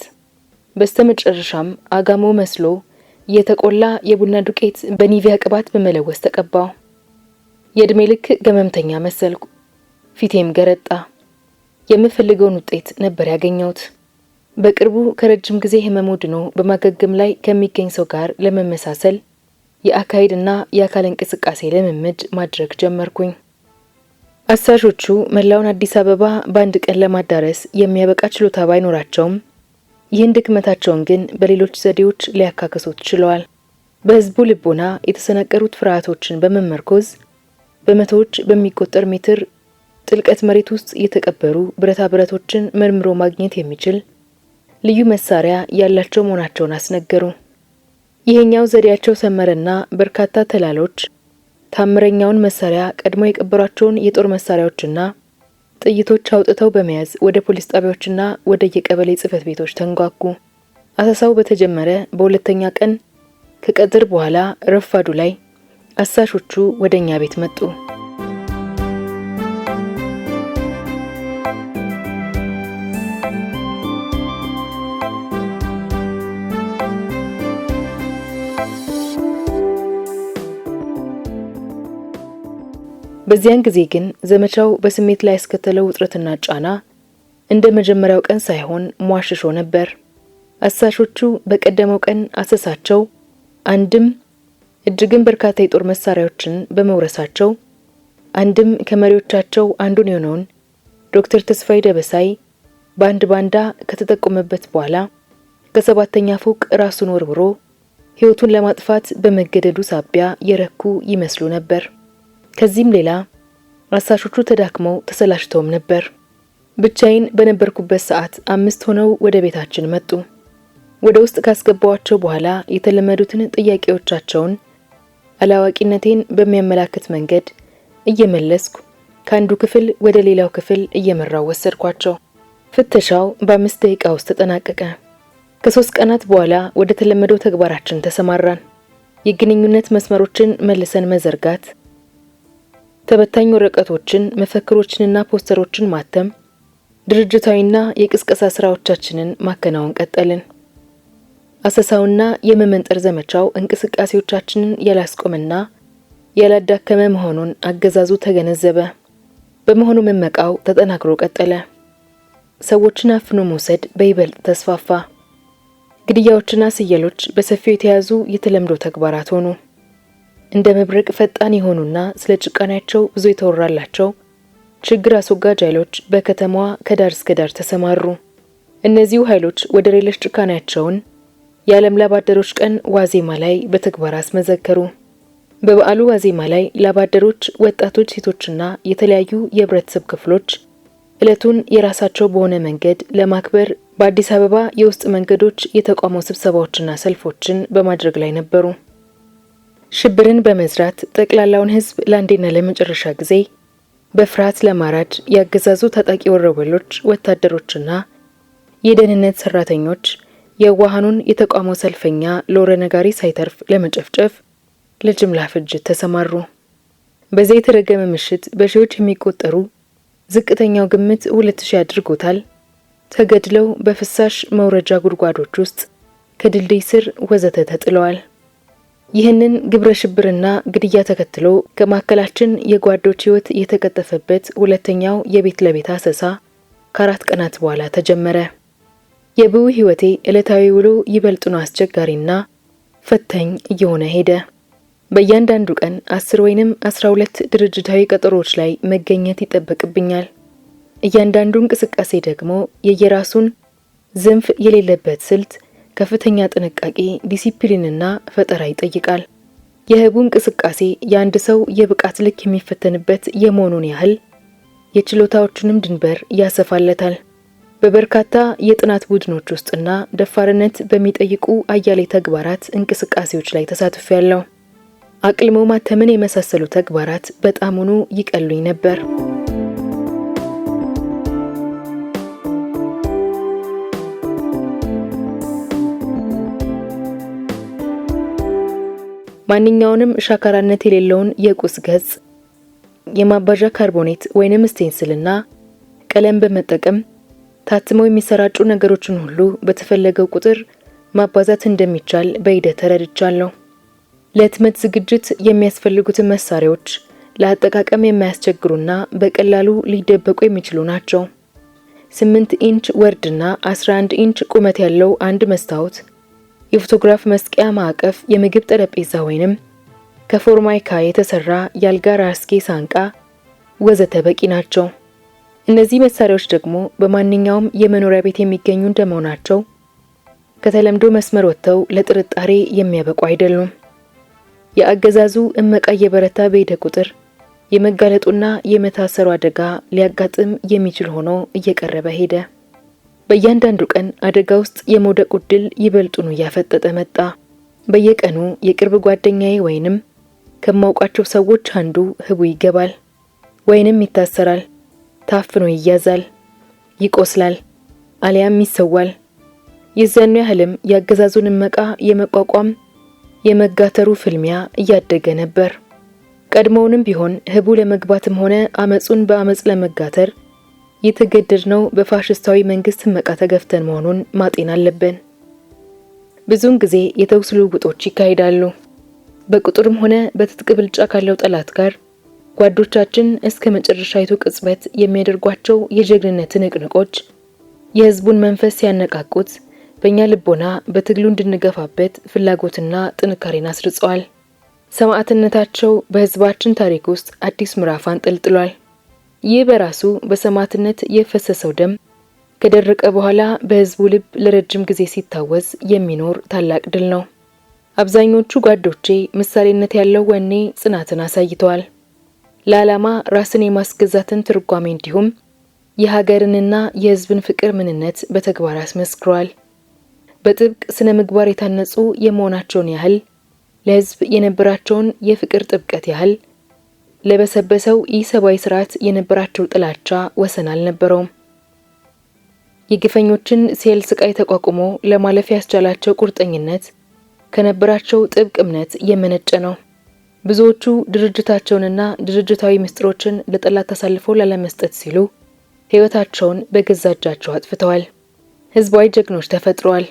በስተመጨረሻም አጋሞ መስሎ የተቆላ የቡና ዱቄት በኒቪያ ቅባት በመለወስ ተቀባው። የእድሜ ልክ ገመምተኛ መሰልኩ። ፊቴም ገረጣ። የምፈልገውን ውጤት ነበር ያገኘሁት። በቅርቡ ከረጅም ጊዜ ህመም ድኖ በማገገም ላይ ከሚገኝ ሰው ጋር ለመመሳሰል የአካሄድና የአካል እንቅስቃሴ ልምምድ ማድረግ ጀመርኩኝ። አሳሾቹ መላውን አዲስ አበባ በአንድ ቀን ለማዳረስ የሚያበቃ ችሎታ ባይኖራቸውም ይህን ድክመታቸውን ግን በሌሎች ዘዴዎች ሊያካክሱት ችለዋል። በህዝቡ ልቦና የተሰነቀሩት ፍርሃቶችን በመመርኮዝ በመቶዎች በሚቆጠር ሜትር ጥልቀት መሬት ውስጥ የተቀበሩ ብረታ ብረቶችን መርምሮ ማግኘት የሚችል ልዩ መሳሪያ ያላቸው መሆናቸውን አስነገሩ። ይሄኛው ዘዴያቸው ሰመረና በርካታ ተላሎች ታምረኛውን መሳሪያ ቀድሞ የቀበሯቸውን የጦር መሳሪያዎችና ጥይቶች አውጥተው በመያዝ ወደ ፖሊስ ጣቢያዎችና ወደ የቀበሌ ጽሕፈት ቤቶች ተንጓጉ። አሰሳው በተጀመረ በሁለተኛ ቀን ከቀትር በኋላ ረፋዱ ላይ አሳሾቹ ወደኛ ቤት መጡ። በዚያን ጊዜ ግን ዘመቻው በስሜት ላይ ያስከተለው ውጥረትና ጫና እንደ መጀመሪያው ቀን ሳይሆን ሟሽሾ ነበር። አሳሾቹ በቀደመው ቀን አሰሳቸው አንድም እጅግን በርካታ የጦር መሳሪያዎችን በመውረሳቸው አንድም ከመሪዎቻቸው አንዱን የሆነውን ዶክተር ተስፋዬ ደበሳይ በአንድ ባንዳ ከተጠቆመበት በኋላ ከ7ኛ ፎቅ ራሱን ወርውሮ ሕይወቱን ለማጥፋት በመገደዱ ሳቢያ የረኩ ይመስሉ ነበር። ከዚህም ሌላ አሳሾቹ ተዳክመው ተሰላችተውም ነበር። ብቻዬን በነበርኩበት ሰዓት 5 ሆነው ወደ ቤታችን መጡ። ወደ ውስጥ ካስገባዋቸው በኋላ የተለመዱትን ጥያቄዎቻቸውን አላዋቂነቴን በሚያመላክት መንገድ እየመለስኩ ከአንዱ ክፍል ወደ ሌላው ክፍል እየመራው ወሰድኳቸው። ፍተሻው በ5 ደቂቃ ውስጥ ተጠናቀቀ። ከ3 ቀናት በኋላ ወደ ተለመደው ተግባራችን ተሰማራን። የግንኙነት መስመሮችን መልሰን መዘርጋት፣ ተበታኝ ወረቀቶችን፣ መፈክሮችንና ፖስተሮችን ማተም፣ ድርጅታዊና የቅስቀሳ ስራዎቻችንን ማከናወን ቀጠልን። አሰሳውና የመመንጠር ዘመቻው እንቅስቃሴዎቻችንን ያላስቆመና ያላዳከመ መሆኑን አገዛዙ ተገነዘበ። በመሆኑ መመቃው ተጠናክሮ ቀጠለ። ሰዎችን አፍኖ መውሰድ በይበልጥ ተስፋፋ። ግድያዎችና ስየሎች በሰፊው የተያዙ የተለምዶ ተግባራት ሆኑ። እንደ መብረቅ ፈጣን የሆኑና ስለ ጭካኔያቸው ብዙ የተወራላቸው ችግር አስወጋጅ ኃይሎች በከተማዋ ከዳር እስከ ዳር ተሰማሩ። እነዚሁ ኃይሎች ወደር የለሽ ጭካኔያቸውን የዓለም ላብ አደሮች ቀን ዋዜማ ላይ በተግባር አስመዘከሩ። በበዓሉ ዋዜማ ላይ ላባደሮች፣ ወጣቶች፣ ሴቶችና የተለያዩ የህብረተሰብ ክፍሎች ዕለቱን የራሳቸው በሆነ መንገድ ለማክበር በአዲስ አበባ የውስጥ መንገዶች የተቃውሞ ስብሰባዎችና ሰልፎችን በማድረግ ላይ ነበሩ። ሽብርን በመዝራት ጠቅላላውን ህዝብ ለአንዴና ለመጨረሻ ጊዜ በፍርሃት ለማራድ ያገዛዙ ታጣቂ ወሮበሎች፣ ወታደሮችና የደህንነት ሰራተኞች የዋሃኑን የተቃውሞ ሰልፈኛ ለወሬ ነጋሪ ሳይተርፍ ለመጨፍጨፍ ለጅምላ ፍጅት ተሰማሩ። በዚህ የተረገመ ምሽት በሺዎች የሚቆጠሩ ዝቅተኛው ግምት 2000 አድርጎታል ተገድለው በፍሳሽ መውረጃ ጉድጓዶች ውስጥ ከድልድይ ስር ወዘተ ተጥለዋል። ይህንን ግብረ ሽብርና ግድያ ተከትሎ ከማከላችን የጓዶች ህይወት የተቀጠፈበት ሁለተኛው የቤት ለቤት አሰሳ ከ4 ቀናት በኋላ ተጀመረ። የብው ህይወቴ ዕለታዊ ውሎ ይበልጡን አስቸጋሪና ፈታኝ እየሆነ ሄደ። በእያንዳንዱ ቀን 10 ወይንም 12 ድርጅታዊ ቀጠሮዎች ላይ መገኘት ይጠበቅብኛል። እያንዳንዱ እንቅስቃሴ ደግሞ የየራሱን ዝንፍ የሌለበት ስልት፣ ከፍተኛ ጥንቃቄ፣ ዲሲፕሊንና ፈጠራ ይጠይቃል። የህቡ እንቅስቃሴ የአንድ ሰው የብቃት ልክ የሚፈተንበት የመሆኑን ያህል የችሎታዎቹንም ድንበር ያሰፋለታል። በበርካታ የጥናት ቡድኖች ውስጥና ደፋርነት በሚጠይቁ አያሌ ተግባራት እንቅስቃሴዎች ላይ ተሳትፌያለሁ። አቅልሞ ማተምን የመሳሰሉ ተግባራት በጣሙኑ ይቀሉኝ ነበር። ማንኛውንም ሻካራነት የሌለውን የቁስ ገጽ የማባዣ ካርቦኔት ወይንም ስቴንስልና ቀለም በመጠቀም ታትመው የሚሰራጩ ነገሮችን ሁሉ በተፈለገው ቁጥር ማባዛት እንደሚቻል በሂደት ተረድቻለሁ። ለህትመት ዝግጅት የሚያስፈልጉትን መሳሪያዎች ለአጠቃቀም የማያስቸግሩና በቀላሉ ሊደበቁ የሚችሉ ናቸው። 8 ኢንች ወርድና 11 ኢንች ቁመት ያለው አንድ መስታወት፣ የፎቶግራፍ መስቂያ ማዕቀፍ፣ የምግብ ጠረጴዛ ወይንም ከፎርማይካ የተሰራ የአልጋ ራስጌ ሳንቃ ወዘተ በቂ ናቸው። እነዚህ መሳሪያዎች ደግሞ በማንኛውም የመኖሪያ ቤት የሚገኙ እንደመሆናቸው ከተለምዶ መስመር ወጥተው ለጥርጣሬ የሚያበቁ አይደሉም። የአገዛዙ እመቃ የበረታ በሄደ ቁጥር የመጋለጡና የመታሰሩ አደጋ ሊያጋጥም የሚችል ሆኖ እየቀረበ ሄደ። በእያንዳንዱ ቀን አደጋ ውስጥ የመውደቅ ዕድል ይበልጡኑ እያፈጠጠ መጣ። በየቀኑ የቅርብ ጓደኛዬ ወይንም ከማውቃቸው ሰዎች አንዱ ህቡ ይገባል ወይንም ይታሰራል፣ ታፍኖ ይያዛል፣ ይቆስላል፣ አሊያም ይሰዋል። የዚያኑ ያህልም ያገዛዙን እመቃ የመቋቋም የመጋተሩ ፍልሚያ እያደገ ነበር። ቀድሞውንም ቢሆን ህቡ ለመግባትም ሆነ አመጹን በአመጽ ለመጋተር የተገደድነው በፋሽስታዊ መንግስት እመቃ ተገፍተን መሆኑን ማጤን አለብን። ብዙውን ጊዜ የተኩስ ልውውጦች ይካሄዳሉ። በቁጥርም ሆነ በትጥቅ ብልጫ ካለው ጠላት ጋር ጓዶቻችን እስከ መጨረሻይቱ ቅጽበት የሚያደርጓቸው የጀግንነት ንቅንቆች የህዝቡን መንፈስ ሲያነቃቁት በእኛ ልቦና በትግሉ እንድንገፋበት ፍላጎትና ጥንካሬን አስርጸዋል። ሰማዕትነታቸው በህዝባችን ታሪክ ውስጥ አዲስ ምዕራፍ አንጠልጥሏል። ይህ በራሱ በሰማዕትነት የፈሰሰው ደም ከደረቀ በኋላ በህዝቡ ልብ ለረጅም ጊዜ ሲታወስ የሚኖር ታላቅ ድል ነው። አብዛኞቹ ጓዶቼ ምሳሌነት ያለው ወኔ፣ ጽናትን አሳይተዋል። ለዓላማ ራስን የማስገዛትን ትርጓሜ እንዲሁም የሀገርንና የህዝብን ፍቅር ምንነት በተግባር አስመስክረዋል። በጥብቅ ስነ ምግባር የታነጹ የመሆናቸውን ያህል ለህዝብ የነበራቸውን የፍቅር ጥብቀት ያህል ለበሰበሰው ኢሰባዊ ስርዓት የነበራቸው ጥላቻ ወሰን አልነበረውም። የግፈኞችን ሴል ስቃይ ተቋቁሞ ለማለፍ ያስቻላቸው ቁርጠኝነት ከነበራቸው ጥብቅ እምነት የመነጨ ነው። ብዙዎቹ ድርጅታቸውንና ድርጅታዊ ምስጢሮችን ለጠላት ተሳልፈው ላለመስጠት ሲሉ ህይወታቸውን በገዛ እጃቸው አጥፍተዋል። ህዝባዊ ጀግኖች ተፈጥረዋል።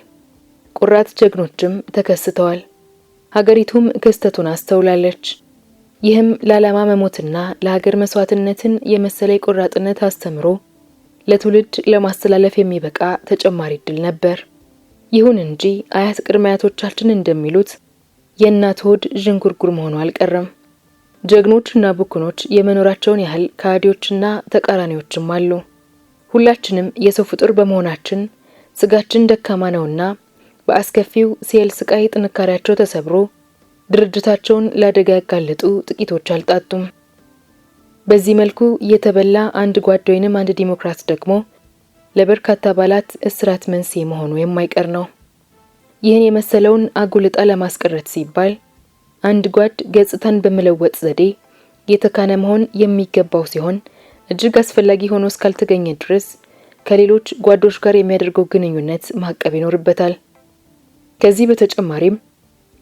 ቁራት ጀግኖችም ተከስተዋል። ሀገሪቱም ክስተቱን አስተውላለች። ይህም ለዓላማ መሞትና ለሀገር መስዋዕትነትን የመሰለ የቆራጥነት አስተምሮ ለትውልድ ለማስተላለፍ የሚበቃ ተጨማሪ ዕድል ነበር። ይሁን እንጂ አያት ቅድመ አያቶቻችን እንደሚሉት የእናት ሆድ ዥንጉርጉር መሆኑ አልቀረም። ጀግኖችና ቡክኖች የመኖራቸውን ያህል ከሃዲዎችና ተቃራኒዎችም አሉ። ሁላችንም የሰው ፍጡር በመሆናችን ስጋችን ደካማ ነውና በአስከፊው ሴል ስቃይ ጥንካሬያቸው ተሰብሮ ድርጅታቸውን ለአደጋ ያጋለጡ ጥቂቶች አልጣጡም። በዚህ መልኩ የተበላ አንድ ጓድ ወይንም አንድ ዲሞክራት ደግሞ ለበርካታ አባላት እስራት መንስኤ መሆኑ የማይቀር ነው። ይህን የመሰለውን አጉል ዕጣ ለማስቀረት ሲባል አንድ ጓድ ገጽታን በመለወጥ ዘዴ የተካነ መሆን የሚገባው ሲሆን እጅግ አስፈላጊ ሆኖ እስካልተገኘ ድረስ ከሌሎች ጓዶች ጋር የሚያደርገው ግንኙነት ማቀብ ይኖርበታል። ከዚህ በተጨማሪም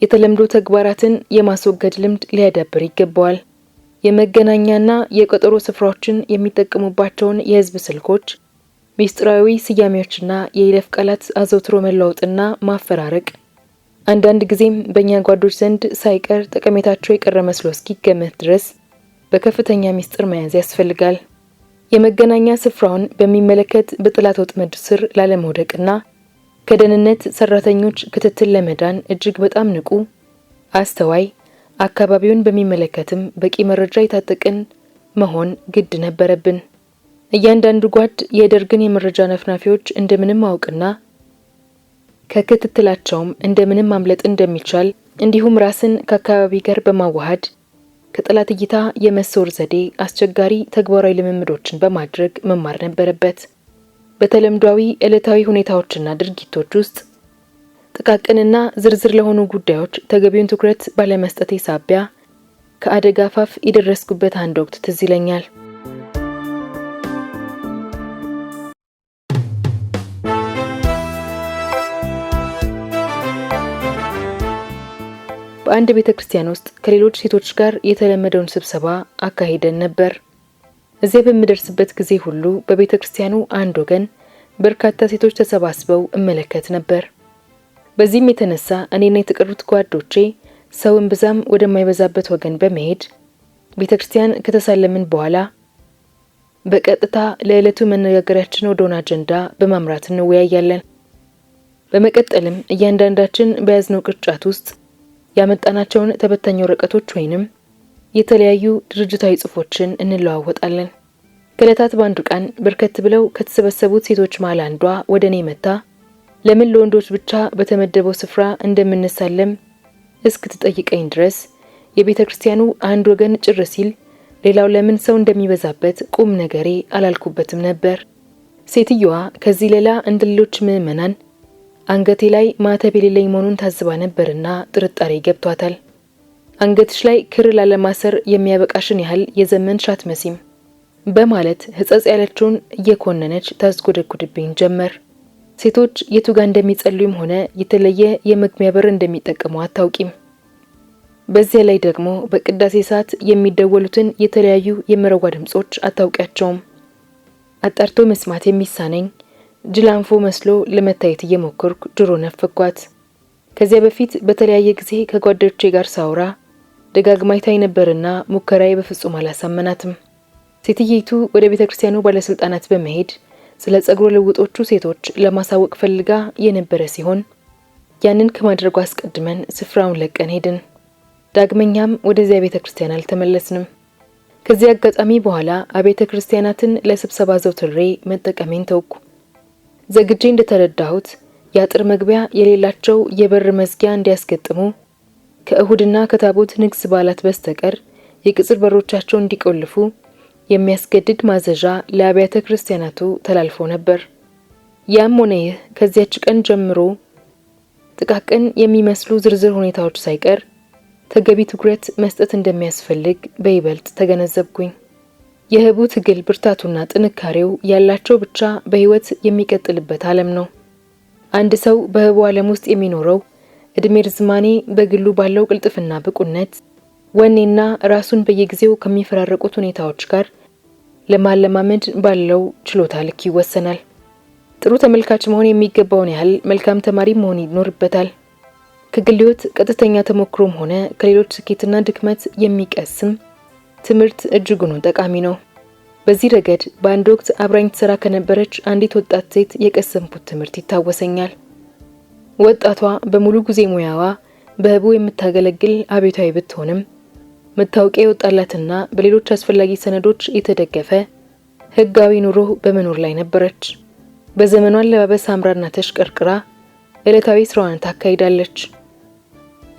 የተለምዶ ተግባራትን የማስወገድ ልምድ ሊያዳብር ይገባዋል። የመገናኛና የቀጠሮ ስፍራዎችን የሚጠቀሙባቸውን የህዝብ ስልኮች ሚስጥራዊ ስያሜዎችና የይለፍ ቃላት አዘውትሮ መለዋወጥና ማፈራረቅ አንዳንድ ጊዜም በእኛ ጓዶች ዘንድ ሳይቀር ጠቀሜታቸው የቀረ መስሎ እስኪገመት ድረስ በከፍተኛ ሚስጥር መያዝ ያስፈልጋል። የመገናኛ ስፍራውን በሚመለከት በጠላት ወጥመድ ስር ላለመውደቅና ከደህንነት ሰራተኞች ክትትል ለመዳን እጅግ በጣም ንቁ፣ አስተዋይ፣ አካባቢውን በሚመለከትም በቂ መረጃ የታጠቅን መሆን ግድ ነበረብን። እያንዳንዱ ጓድ የደርግን የመረጃ ነፍናፊዎች እንደምንም አውቅና ከክትትላቸውም እንደምንም ማምለጥ እንደሚቻል እንዲሁም ራስን ከአካባቢ ጋር በማዋሃድ ከጠላት እይታ የመሰወር ዘዴ አስቸጋሪ ተግባራዊ ልምምዶችን በማድረግ መማር ነበረበት። በተለምዷዊ ዕለታዊ ሁኔታዎችና ድርጊቶች ውስጥ ጥቃቅንና ዝርዝር ለሆኑ ጉዳዮች ተገቢውን ትኩረት ባለመስጠት ሳቢያ ከአደጋ አፋፍ የደረስኩበት አንድ ወቅት ትዝ ይለኛል። በአንድ ቤተክርስቲያን ውስጥ ከሌሎች ሴቶች ጋር የተለመደውን ስብሰባ አካሂደን ነበር። እዚያ በምደርስበት ጊዜ ሁሉ በቤተክርስቲያኑ አንድ ወገን በርካታ ሴቶች ተሰባስበው እመለከት ነበር። በዚህም የተነሳ እኔና የተቀሩት ጓዶቼ ሰውን ብዛም ወደማይበዛበት ወገን በመሄድ ቤተክርስቲያን ከተሳለምን በኋላ በቀጥታ ለዕለቱ መነጋገሪያችን ወደሆነ አጀንዳ በማምራት እንወያያለን። በመቀጠልም እያንዳንዳችን በያዝነው ቅርጫት ውስጥ ያመጣናቸውን ተበታኝ ወረቀቶች ወይንም የተለያዩ ድርጅታዊ ጽሑፎችን እንለዋወጣለን። ከዕለታት በአንዱ ቀን በርከት ብለው ከተሰበሰቡት ሴቶች መሃል አንዷ ወደ እኔ መጣ ለምን ለወንዶች ብቻ በተመደበው ስፍራ እንደምንሳለም እስክትጠይቀኝ ድረስ የቤተ ክርስቲያኑ አንድ ወገን ጭር ሲል ሌላው ለምን ሰው እንደሚበዛበት ቁም ነገሬ አላልኩበትም ነበር። ሴትየዋ ከዚህ ሌላ እንደ ሌሎች ምዕመናን አንገቴ ላይ ማተብ የሌለኝ መሆኑን ታዝባ ነበርና ጥርጣሬ ገብቷታል። አንገትሽ ላይ ክር ላለማሰር የሚያበቃሽን ያህል የዘመንሽ አትመሲም በማለት ሕጸጽ ያለችውን እየኮነነች ታስጎደጉድብኝ ጀመር። ሴቶች የቱ ጋር እንደሚጸልዩም ሆነ የተለየ የመግቢያ በር እንደሚጠቀሙ አታውቂም። በዚያ ላይ ደግሞ በቅዳሴ ሰዓት የሚደወሉትን የተለያዩ የመረዋ ድምጾች አታውቂያቸውም። አጣርቶ መስማት የሚሳነኝ ጅላንፎ መስሎ ለመታየት እየሞከርኩ ድሮ ነፈኳት። ከዚያ በፊት በተለያየ ጊዜ ከጓደኞቼ ጋር ሳውራ ደጋግማ አይታኝ ነበርና ሙከራዬ በፍጹም አላሳመናትም። ሴትየይቱ ወደ ቤተክርስቲያኑ ባለስልጣናት በመሄድ ስለ ጸጉር ልውጦቹ ሴቶች ለማሳወቅ ፈልጋ የነበረ ሲሆን ያንን ከማድረጉ አስቀድመን ስፍራውን ለቀን ሄድን። ዳግመኛም ወደዚያ ቤተክርስቲያን አልተመለስንም። ከዚህ አጋጣሚ በኋላ አቤተ ክርስቲያናትን ለስብሰባ ዘውትሬ መጠቀሜን ተውኩ። ዘግጄ እንደተረዳሁት የአጥር መግቢያ የሌላቸው የበር መዝጊያ እንዲያስገጥሙ ከእሁድና ከታቦት ንግስ በዓላት በስተቀር የቅጽር በሮቻቸው እንዲቆልፉ የሚያስገድድ ማዘዣ ለአብያተ ክርስቲያናቱ ተላልፎ ነበር። ያም ሆነ ይህ ከዚያች ቀን ጀምሮ ጥቃቅን የሚመስሉ ዝርዝር ሁኔታዎች ሳይቀር ተገቢ ትኩረት መስጠት እንደሚያስፈልግ በይበልጥ ተገነዘብኩኝ። የህቡ ትግል ብርታቱና ጥንካሬው ያላቸው ብቻ በህይወት የሚቀጥልበት ዓለም ነው። አንድ ሰው በህቡ ዓለም ውስጥ የሚኖረው እድሜ ርዝማኔ በግሉ ባለው ቅልጥፍና ብቁነት ወኔና ራሱን በየጊዜው ከሚፈራረቁት ሁኔታዎች ጋር ለማለማመድ ባለው ችሎታ ልክ ይወሰናል። ጥሩ ተመልካች መሆን የሚገባውን ያህል መልካም ተማሪ መሆን ይኖርበታል። ከግል ህይወት ቀጥተኛ ተሞክሮም ሆነ ከሌሎች ስኬትና ድክመት የሚቀስም ትምህርት እጅጉን ጠቃሚ ነው። በዚህ ረገድ በአንድ ወቅት አብራኝ ትሰራ ከነበረች አንዲት ወጣት ሴት የቀሰምኩት ትምህርት ይታወሰኛል። ወጣቷ በሙሉ ጊዜ ሙያዋ በህቡ የምታገለግል አብዮታዊ ብትሆንም መታወቂያ የወጣላትና በሌሎች አስፈላጊ ሰነዶች የተደገፈ ህጋዊ ኑሮ በመኖር ላይ ነበረች። በዘመኗ አለባበስ አምራና ተሽቀርቅራ ዕለታዊ ስራዋን ታካሂዳለች።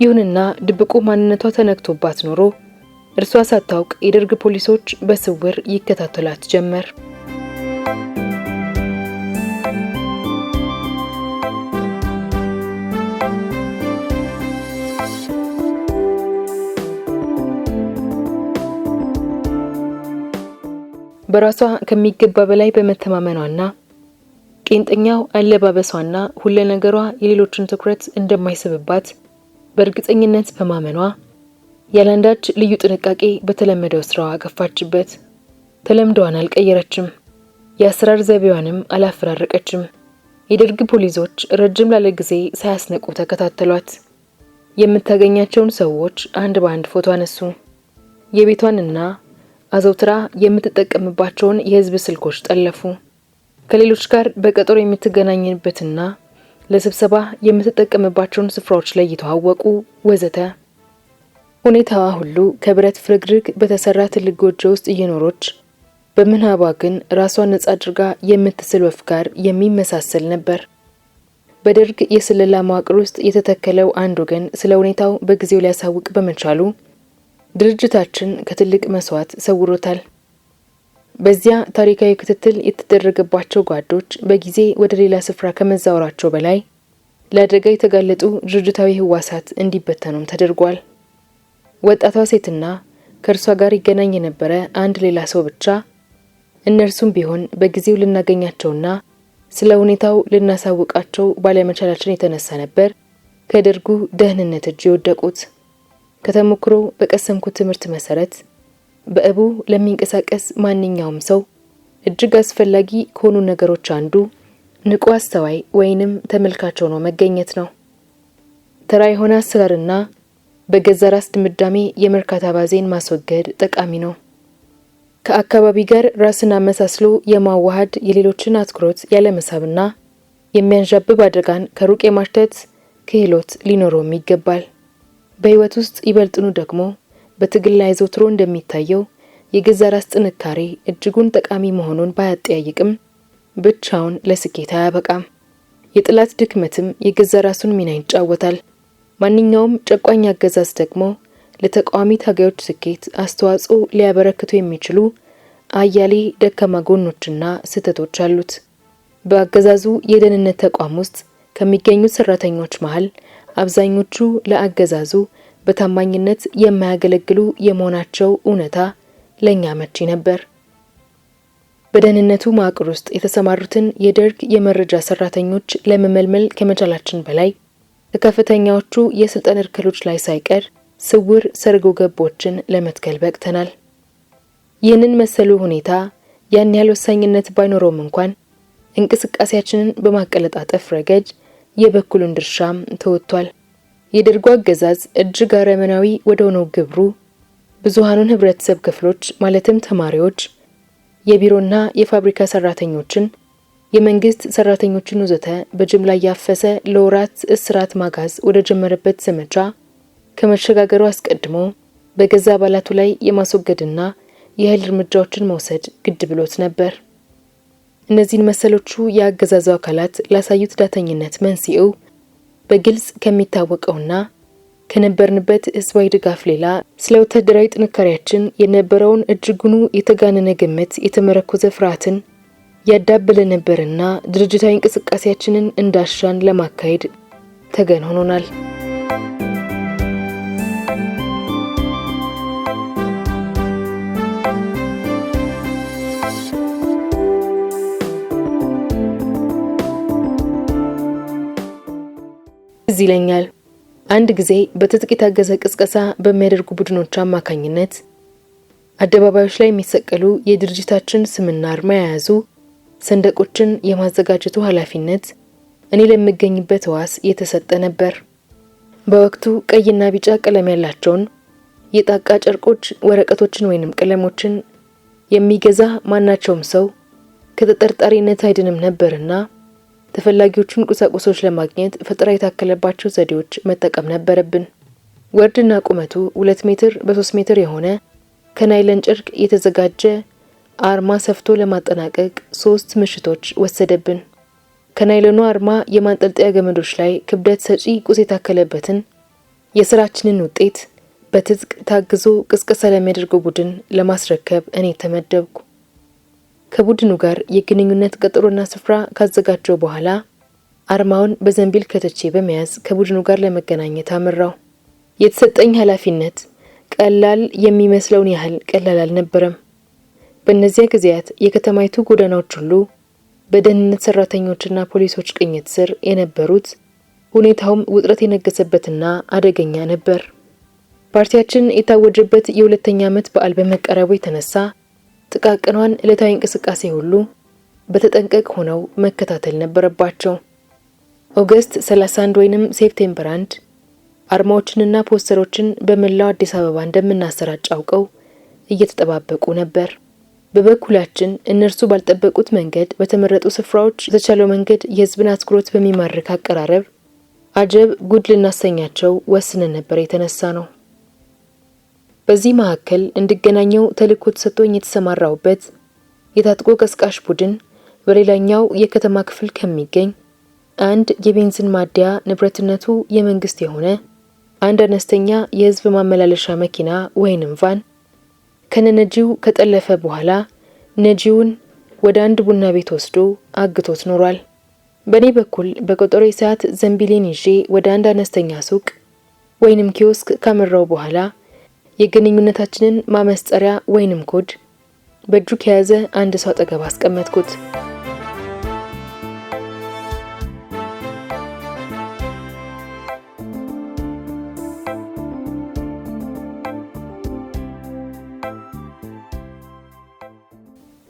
ይሁንና ድብቁ ማንነቷ ተነክቶባት ኖሮ እርሷ ሳታውቅ የደርግ ፖሊሶች በስውር ይከታተላት ጀመር። በራሷ ከሚገባ በላይ በመተማመኗና ቄንጠኛው አለባበሷና ሁሉ ነገሯ የሌሎችን ትኩረት እንደማይስብባት በእርግጠኝነት በማመኗ ያላንዳች ልዩ ጥንቃቄ በተለመደው ስራዋ ገፋችበት። ተለምዷን አልቀየረችም። የአስራር ዘይቤዋንም አላፈራረቀችም። የደርግ ፖሊሶች ረጅም ላለ ጊዜ ሳያስነቁ ተከታተሏት። የምታገኛቸውን ሰዎች አንድ በአንድ ፎቶ አነሱ። የቤቷንና አዘውትራ የምትጠቀምባቸውን የህዝብ ስልኮች ጠለፉ። ከሌሎች ጋር በቀጠሮ የምትገናኝበትና ለስብሰባ የምትጠቀምባቸውን ስፍራዎች ለይተው አወቁ ወዘተ። ሁኔታዋ ሁሉ ከብረት ፍርግርግ በተሰራ ትልቅ ጎጆ ውስጥ እየኖረች በምናቧ ግን ራሷን ነጻ አድርጋ የምትስል ወፍ ጋር የሚመሳሰል ነበር። በደርግ የስለላ መዋቅር ውስጥ የተተከለው አንድ ወገን ስለ ሁኔታው በጊዜው ሊያሳውቅ በመቻሉ ድርጅታችን ከትልቅ መስዋዕት ሰውሮታል። በዚያ ታሪካዊ ክትትል የተደረገባቸው ጓዶች በጊዜ ወደ ሌላ ስፍራ ከመዛወራቸው በላይ ለአደጋ የተጋለጡ ድርጅታዊ ህዋሳት እንዲበተኑም ተደርጓል። ወጣቷ ሴትና ከእርሷ ጋር ይገናኝ የነበረ አንድ ሌላ ሰው ብቻ እነርሱም ቢሆን በጊዜው ልናገኛቸውና ስለ ሁኔታው ልናሳውቃቸው ባለመቻላችን የተነሳ ነበር ከደርጉ ደህንነት እጅ የወደቁት። ከተሞክሮ በቀሰምኩት ትምህርት መሰረት በእቡ ለሚንቀሳቀስ ማንኛውም ሰው እጅግ አስፈላጊ ከሆኑ ነገሮች አንዱ ንቁ አስተዋይ ወይንም ተመልካች ሆኖ መገኘት ነው። ተራ የሆነ አሰራርና በገዛ ራስ ድምዳሜ የመርካታ ባዜን ማስወገድ ጠቃሚ ነው። ከአካባቢ ጋር ራስን አመሳስሎ የማዋሃድ የሌሎችን አትኩሮት ያለመሳብና የሚያንዣብብ አደጋን ከሩቅ የማሽተት ክህሎት ሊኖረውም ይገባል። በህይወት ውስጥ ይበልጥኑ ደግሞ በትግል ላይ ዘውትሮ እንደሚታየው የገዛ ራስ ጥንካሬ እጅጉን ጠቃሚ መሆኑን ባያጠያይቅም ብቻውን ለስኬት አያበቃም። የጥላት ድክመትም የገዛ ራሱን ሚና ይጫወታል። ማንኛውም ጨቋኝ አገዛዝ ደግሞ ለተቃዋሚ ታጋዮች ስኬት አስተዋጽኦ ሊያበረክቱ የሚችሉ አያሌ ደካማ ጎኖችና ስህተቶች አሉት። በአገዛዙ የደህንነት ተቋም ውስጥ ከሚገኙት ሰራተኞች መሃል አብዛኞቹ ለአገዛዙ በታማኝነት የማያገለግሉ የመሆናቸው እውነታ ለኛ መጪ ነበር። በደህንነቱ መዋቅር ውስጥ የተሰማሩትን የደርግ የመረጃ ሰራተኞች ለመመልመል ከመቻላችን በላይ ከከፍተኛዎቹ የስልጣን እርከኖች ላይ ሳይቀር ስውር ሰርጎ ገቦችን ለመትከል በቅተናል። ይህንን መሰሉ ሁኔታ ያን ያህል ወሳኝነት ባይኖረውም እንኳን እንቅስቃሴያችንን በማቀለጣጠፍ ረገድ የበኩሉን ድርሻም ተወጥቷል። የደርጉ አገዛዝ እጅግ አረመናዊ ወደሆነው ግብሩ ብዙሃኑን ህብረተሰብ ክፍሎች ማለትም ተማሪዎች፣ የቢሮና የፋብሪካ ሰራተኞችን፣ የመንግስት ሰራተኞችን ወዘተ በጅምላ ያፈሰ ለወራት እስራት ማጋዝ ወደ ጀመረበት ዘመቻ ከመሸጋገሩ አስቀድሞ በገዛ አባላቱ ላይ የማስወገድና የኃይል እርምጃዎችን መውሰድ ግድ ብሎት ነበር። እነዚህን መሰሎቹ የአገዛዙ አካላት ላሳዩት ዳተኝነት መንስኤው በግልጽ ከሚታወቀውና ከነበርንበት ህዝባዊ ድጋፍ ሌላ ስለ ወታደራዊ ጥንካሬያችን የነበረውን እጅጉኑ የተጋነነ ግምት የተመረኮዘ ፍርሃትን ያዳብለ ነበርና ድርጅታዊ እንቅስቃሴያችንን እንዳሻን ለማካሄድ ተገን ሆኖናል። እዚህ ይለኛል አንድ ጊዜ በትጥቅ የታገዘ ቅስቀሳ በሚያደርጉ ቡድኖች አማካኝነት አደባባዮች ላይ የሚሰቀሉ የድርጅታችን ስምና አርማ የያዙ ሰንደቆችን የማዘጋጀቱ ኃላፊነት እኔ ለምገኝበት ዋስ የተሰጠ ነበር። በወቅቱ ቀይና ቢጫ ቀለም ያላቸውን የጣቃ ጨርቆች፣ ወረቀቶችን ወይንም ቀለሞችን የሚገዛ ማናቸውም ሰው ከተጠርጣሪነት አይድንም ነበርና ተፈላጊዎቹን ቁሳቁሶች ለማግኘት ፈጠራ የታከለባቸው ዘዴዎች መጠቀም ነበረብን። ወርድና ቁመቱ 2 ሜትር በ3 ሜትር የሆነ ከናይለን ጨርቅ የተዘጋጀ አርማ ሰፍቶ ለማጠናቀቅ 3 ምሽቶች ወሰደብን። ከናይለኑ አርማ የማንጠልጠያ ገመዶች ላይ ክብደት ሰጪ ቁስ የታከለበትን የስራችንን ውጤት በትጥቅ ታግዞ ቅስቀሳ ለሚያደርገው ቡድን ለማስረከብ እኔ ተመደብኩ። ከቡድኑ ጋር የግንኙነት ቀጠሮና ስፍራ ካዘጋጀው በኋላ አርማውን በዘንቢል ከተቼ በመያዝ ከቡድኑ ጋር ለመገናኘት አመራው። የተሰጠኝ ኃላፊነት ቀላል የሚመስለውን ያህል ቀላል አልነበረም። በእነዚያ ጊዜያት የከተማይቱ ጎዳናዎች ሁሉ በደህንነት ሰራተኞችና ፖሊሶች ቅኝት ስር የነበሩት፣ ሁኔታውም ውጥረት የነገሰበትና አደገኛ ነበር። ፓርቲያችን የታወጀበት የሁለተኛ ዓመት በዓል በመቀረቡ የተነሳ ጥቃቅኗን ዕለታዊ እንቅስቃሴ ሁሉ በተጠንቀቅ ሆነው መከታተል ነበረባቸው። ኦገስት 31 ወይንም ሴፕቴምበር 1 አርማዎችንና ፖስተሮችን በመላው አዲስ አበባ እንደምናሰራጭ አውቀው እየተጠባበቁ ነበር። በበኩላችን እነርሱ ባልጠበቁት መንገድ በተመረጡ ስፍራዎች በተቻለው መንገድ የሕዝብን አትኩሮት በሚማርክ አቀራረብ አጀብ ጉድ ልናሰኛቸው ወስነን ነበር የተነሳ ነው። በዚህ መካከል እንድገናኘው ተልእኮ ተሰጥቶኝ የተሰማራውበት የታጥቆ ቀስቃሽ ቡድን በሌላኛው የከተማ ክፍል ከሚገኝ አንድ የቤንዚን ማደያ ንብረትነቱ የመንግስት የሆነ አንድ አነስተኛ የህዝብ ማመላለሻ መኪና ወይንም ቫን ከነነጂው ከጠለፈ በኋላ ነጂውን ወደ አንድ ቡና ቤት ወስዶ አግቶት ኖሯል። በኔ በኩል በቆጠሮ ሰዓት ዘንቢሌን ይዤ ወደ አንድ አነስተኛ ሱቅ ወይንም ኪዮስክ ካመራው በኋላ የግንኙነታችንን ማመስጠሪያ ወይንም ኮድ በእጁ ከያዘ አንድ ሰው አጠገብ አስቀመጥኩት።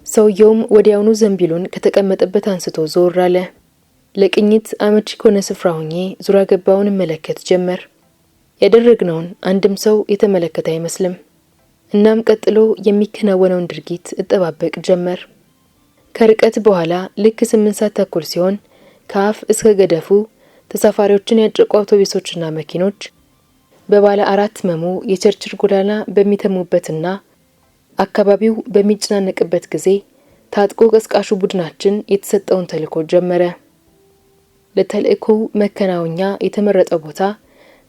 ሰውየውም ወዲያውኑ ዘንቢሉን ከተቀመጠበት አንስቶ ዞር አለ። ለቅኝት አመቺ ከሆነ ስፍራ ሆኜ ዙሪያ ገባውን መለከት ጀመር። ያደረግነውን አንድም ሰው የተመለከተ አይመስልም። እናም ቀጥሎ የሚከናወነውን ድርጊት እጠባበቅ ጀመር። ከርቀት በኋላ ልክ 8 ሰዓት ተኩል ሲሆን ከአፍ እስከ ገደፉ ተሳፋሪዎችን ያጨቁ አውቶቡሶችና መኪኖች በባለ 4 መሙ የቸርችል ጎዳና በሚተሙበትና አካባቢው በሚጨናነቅበት ጊዜ ታጥቆ ቀስቃሹ ቡድናችን የተሰጠውን ተልእኮ ጀመረ። ለተልእኮው መከናወኛ የተመረጠው ቦታ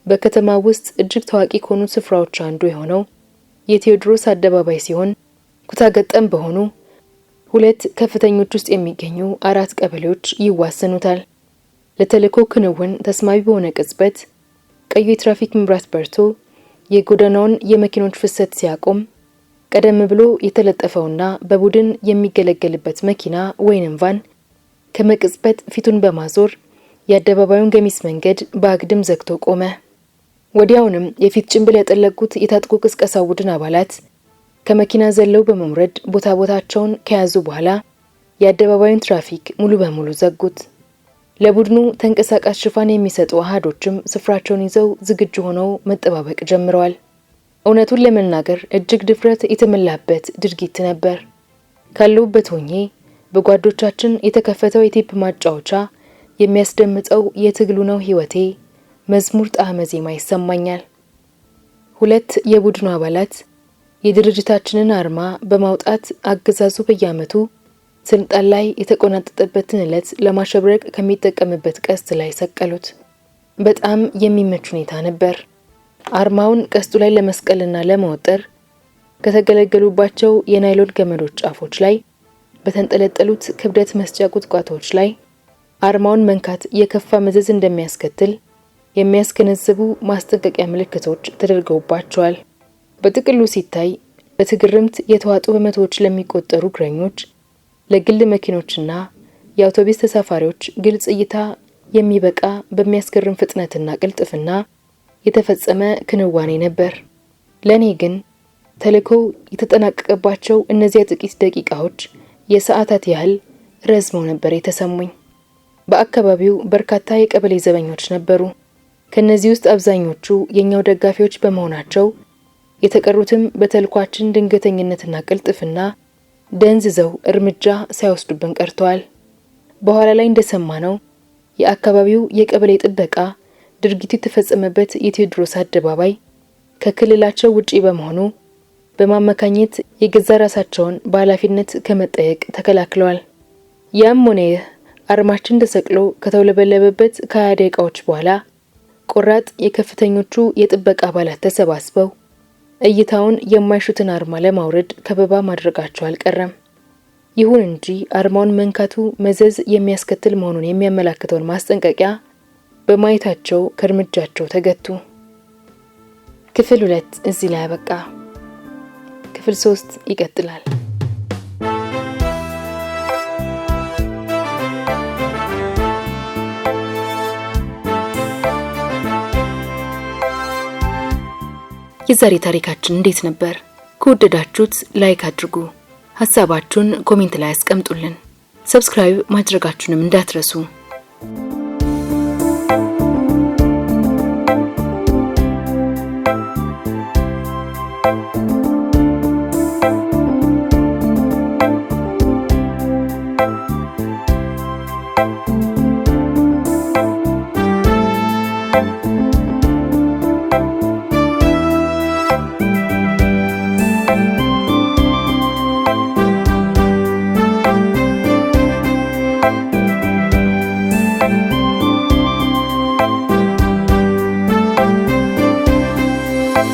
በከተማ ውስጥ እጅግ ታዋቂ ከሆኑ ስፍራዎች አንዱ የሆነው የቴዎድሮስ አደባባይ ሲሆን ኩታገጠም በሆኑ 2 ከፍተኞች ውስጥ የሚገኙ 4 ቀበሌዎች ይዋሰኑታል። ለተልእኮው ክንውን ተስማሚ በሆነ ቅጽበት ቀዩ የትራፊክ መብራት በርቶ የጎዳናውን የመኪኖች ፍሰት ሲያቆም ቀደም ብሎ የተለጠፈውና በቡድን የሚገለገልበት መኪና ወይንም ቫን ከመቅጽበት ፊቱን በማዞር የአደባባዩን ገሚስ መንገድ በአግድም ዘግቶ ቆመ። ወዲያውንም የፊት ጭንብል ያጠለቁት የታጥቆ ቅስቀሳ ቡድን አባላት ከመኪና ዘለው በመውረድ ቦታቸውን ከያዙ በኋላ የአደባባዩን ትራፊክ ሙሉ በሙሉ ዘጉት። ለቡድኑ ተንቀሳቃሽ ሽፋን የሚሰጡ አሃዶችም ስፍራቸውን ይዘው ዝግጁ ሆነው መጠባበቅ ጀምረዋል። እውነቱን ለመናገር እጅግ ድፍረት የተመላበት ድርጊት ነበር። ካለውበት ሆኜ በጓዶቻችን የተከፈተው የቴፕ ማጫወቻ የሚያስደምጠው የትግሉ ነው ህይወቴ መዝሙር ጣዕመ ዜማ ይሰማኛል። 2 የቡድኑ አባላት የድርጅታችንን አርማ በማውጣት አገዛዙ በየዓመቱ ስልጣን ላይ የተቆናጠጠበትን ዕለት ለማሸብረቅ ከሚጠቀምበት ቀስት ላይ ሰቀሉት። በጣም የሚመች ሁኔታ ነበር። አርማውን ቀስቱ ላይ ለመስቀልና ለማወጠር ከተገለገሉባቸው የናይሎን ገመዶች ጫፎች ላይ በተንጠለጠሉት ክብደት መስጫ ቁጥቋጦዎች ላይ አርማውን መንካት የከፋ መዘዝ እንደሚያስከትል የሚያስገነዝቡ ማስጠንቀቂያ ምልክቶች ተደርገውባቸዋል። በጥቅሉ ሲታይ በትግርምት የተዋጡ በመቶዎች ለሚቆጠሩ እግረኞች፣ ለግል መኪኖችና የአውቶቡስ ተሳፋሪዎች ግልጽ እይታ የሚበቃ በሚያስገርም ፍጥነትና ቅልጥፍና የተፈጸመ ክንዋኔ ነበር። ለኔ ግን ተልእኮው የተጠናቀቀባቸው እነዚያ ጥቂት ደቂቃዎች የሰዓታት ያህል ረዝመው ነበር የተሰሙኝ። በአካባቢው በርካታ የቀበሌ ዘበኞች ነበሩ። ከነዚህ ውስጥ አብዛኞቹ የኛው ደጋፊዎች በመሆናቸው የተቀሩትም በተልኳችን ድንገተኝነትና ቅልጥፍና ደንዝዘው እርምጃ ሳይወስዱብን ቀርተዋል። በኋላ ላይ እንደሰማነው የአካባቢው የቀበሌ ጥበቃ ድርጊቱ የተፈጸመበት የቴዎድሮስ አደባባይ ከክልላቸው ውጪ በመሆኑ በማመካኘት የገዛ ራሳቸውን በኃላፊነት ከመጠየቅ ተከላክለዋል። ያም ሆነ ይህ አርማችን ተሰቅሎ ከተውለበለበበት ከ20 ደቂቃዎች በኋላ ቆራጥ የከፍተኞቹ የጥበቃ አባላት ተሰባስበው እይታውን የማይሹትን አርማ ለማውረድ ከበባ ማድረጋቸው አልቀረም። ይሁን እንጂ አርማውን መንካቱ መዘዝ የሚያስከትል መሆኑን የሚያመላክተውን ማስጠንቀቂያ በማየታቸው ከእርምጃቸው ተገቱ። ክፍል 2 እዚህ ላይ አበቃ። ክፍል 3 ይቀጥላል። የዛሬ ታሪካችን እንዴት ነበር? ከወደዳችሁት ላይክ አድርጉ። ሐሳባችሁን ኮሜንት ላይ አስቀምጡልን። ሰብስክራይብ ማድረጋችሁንም እንዳትረሱ።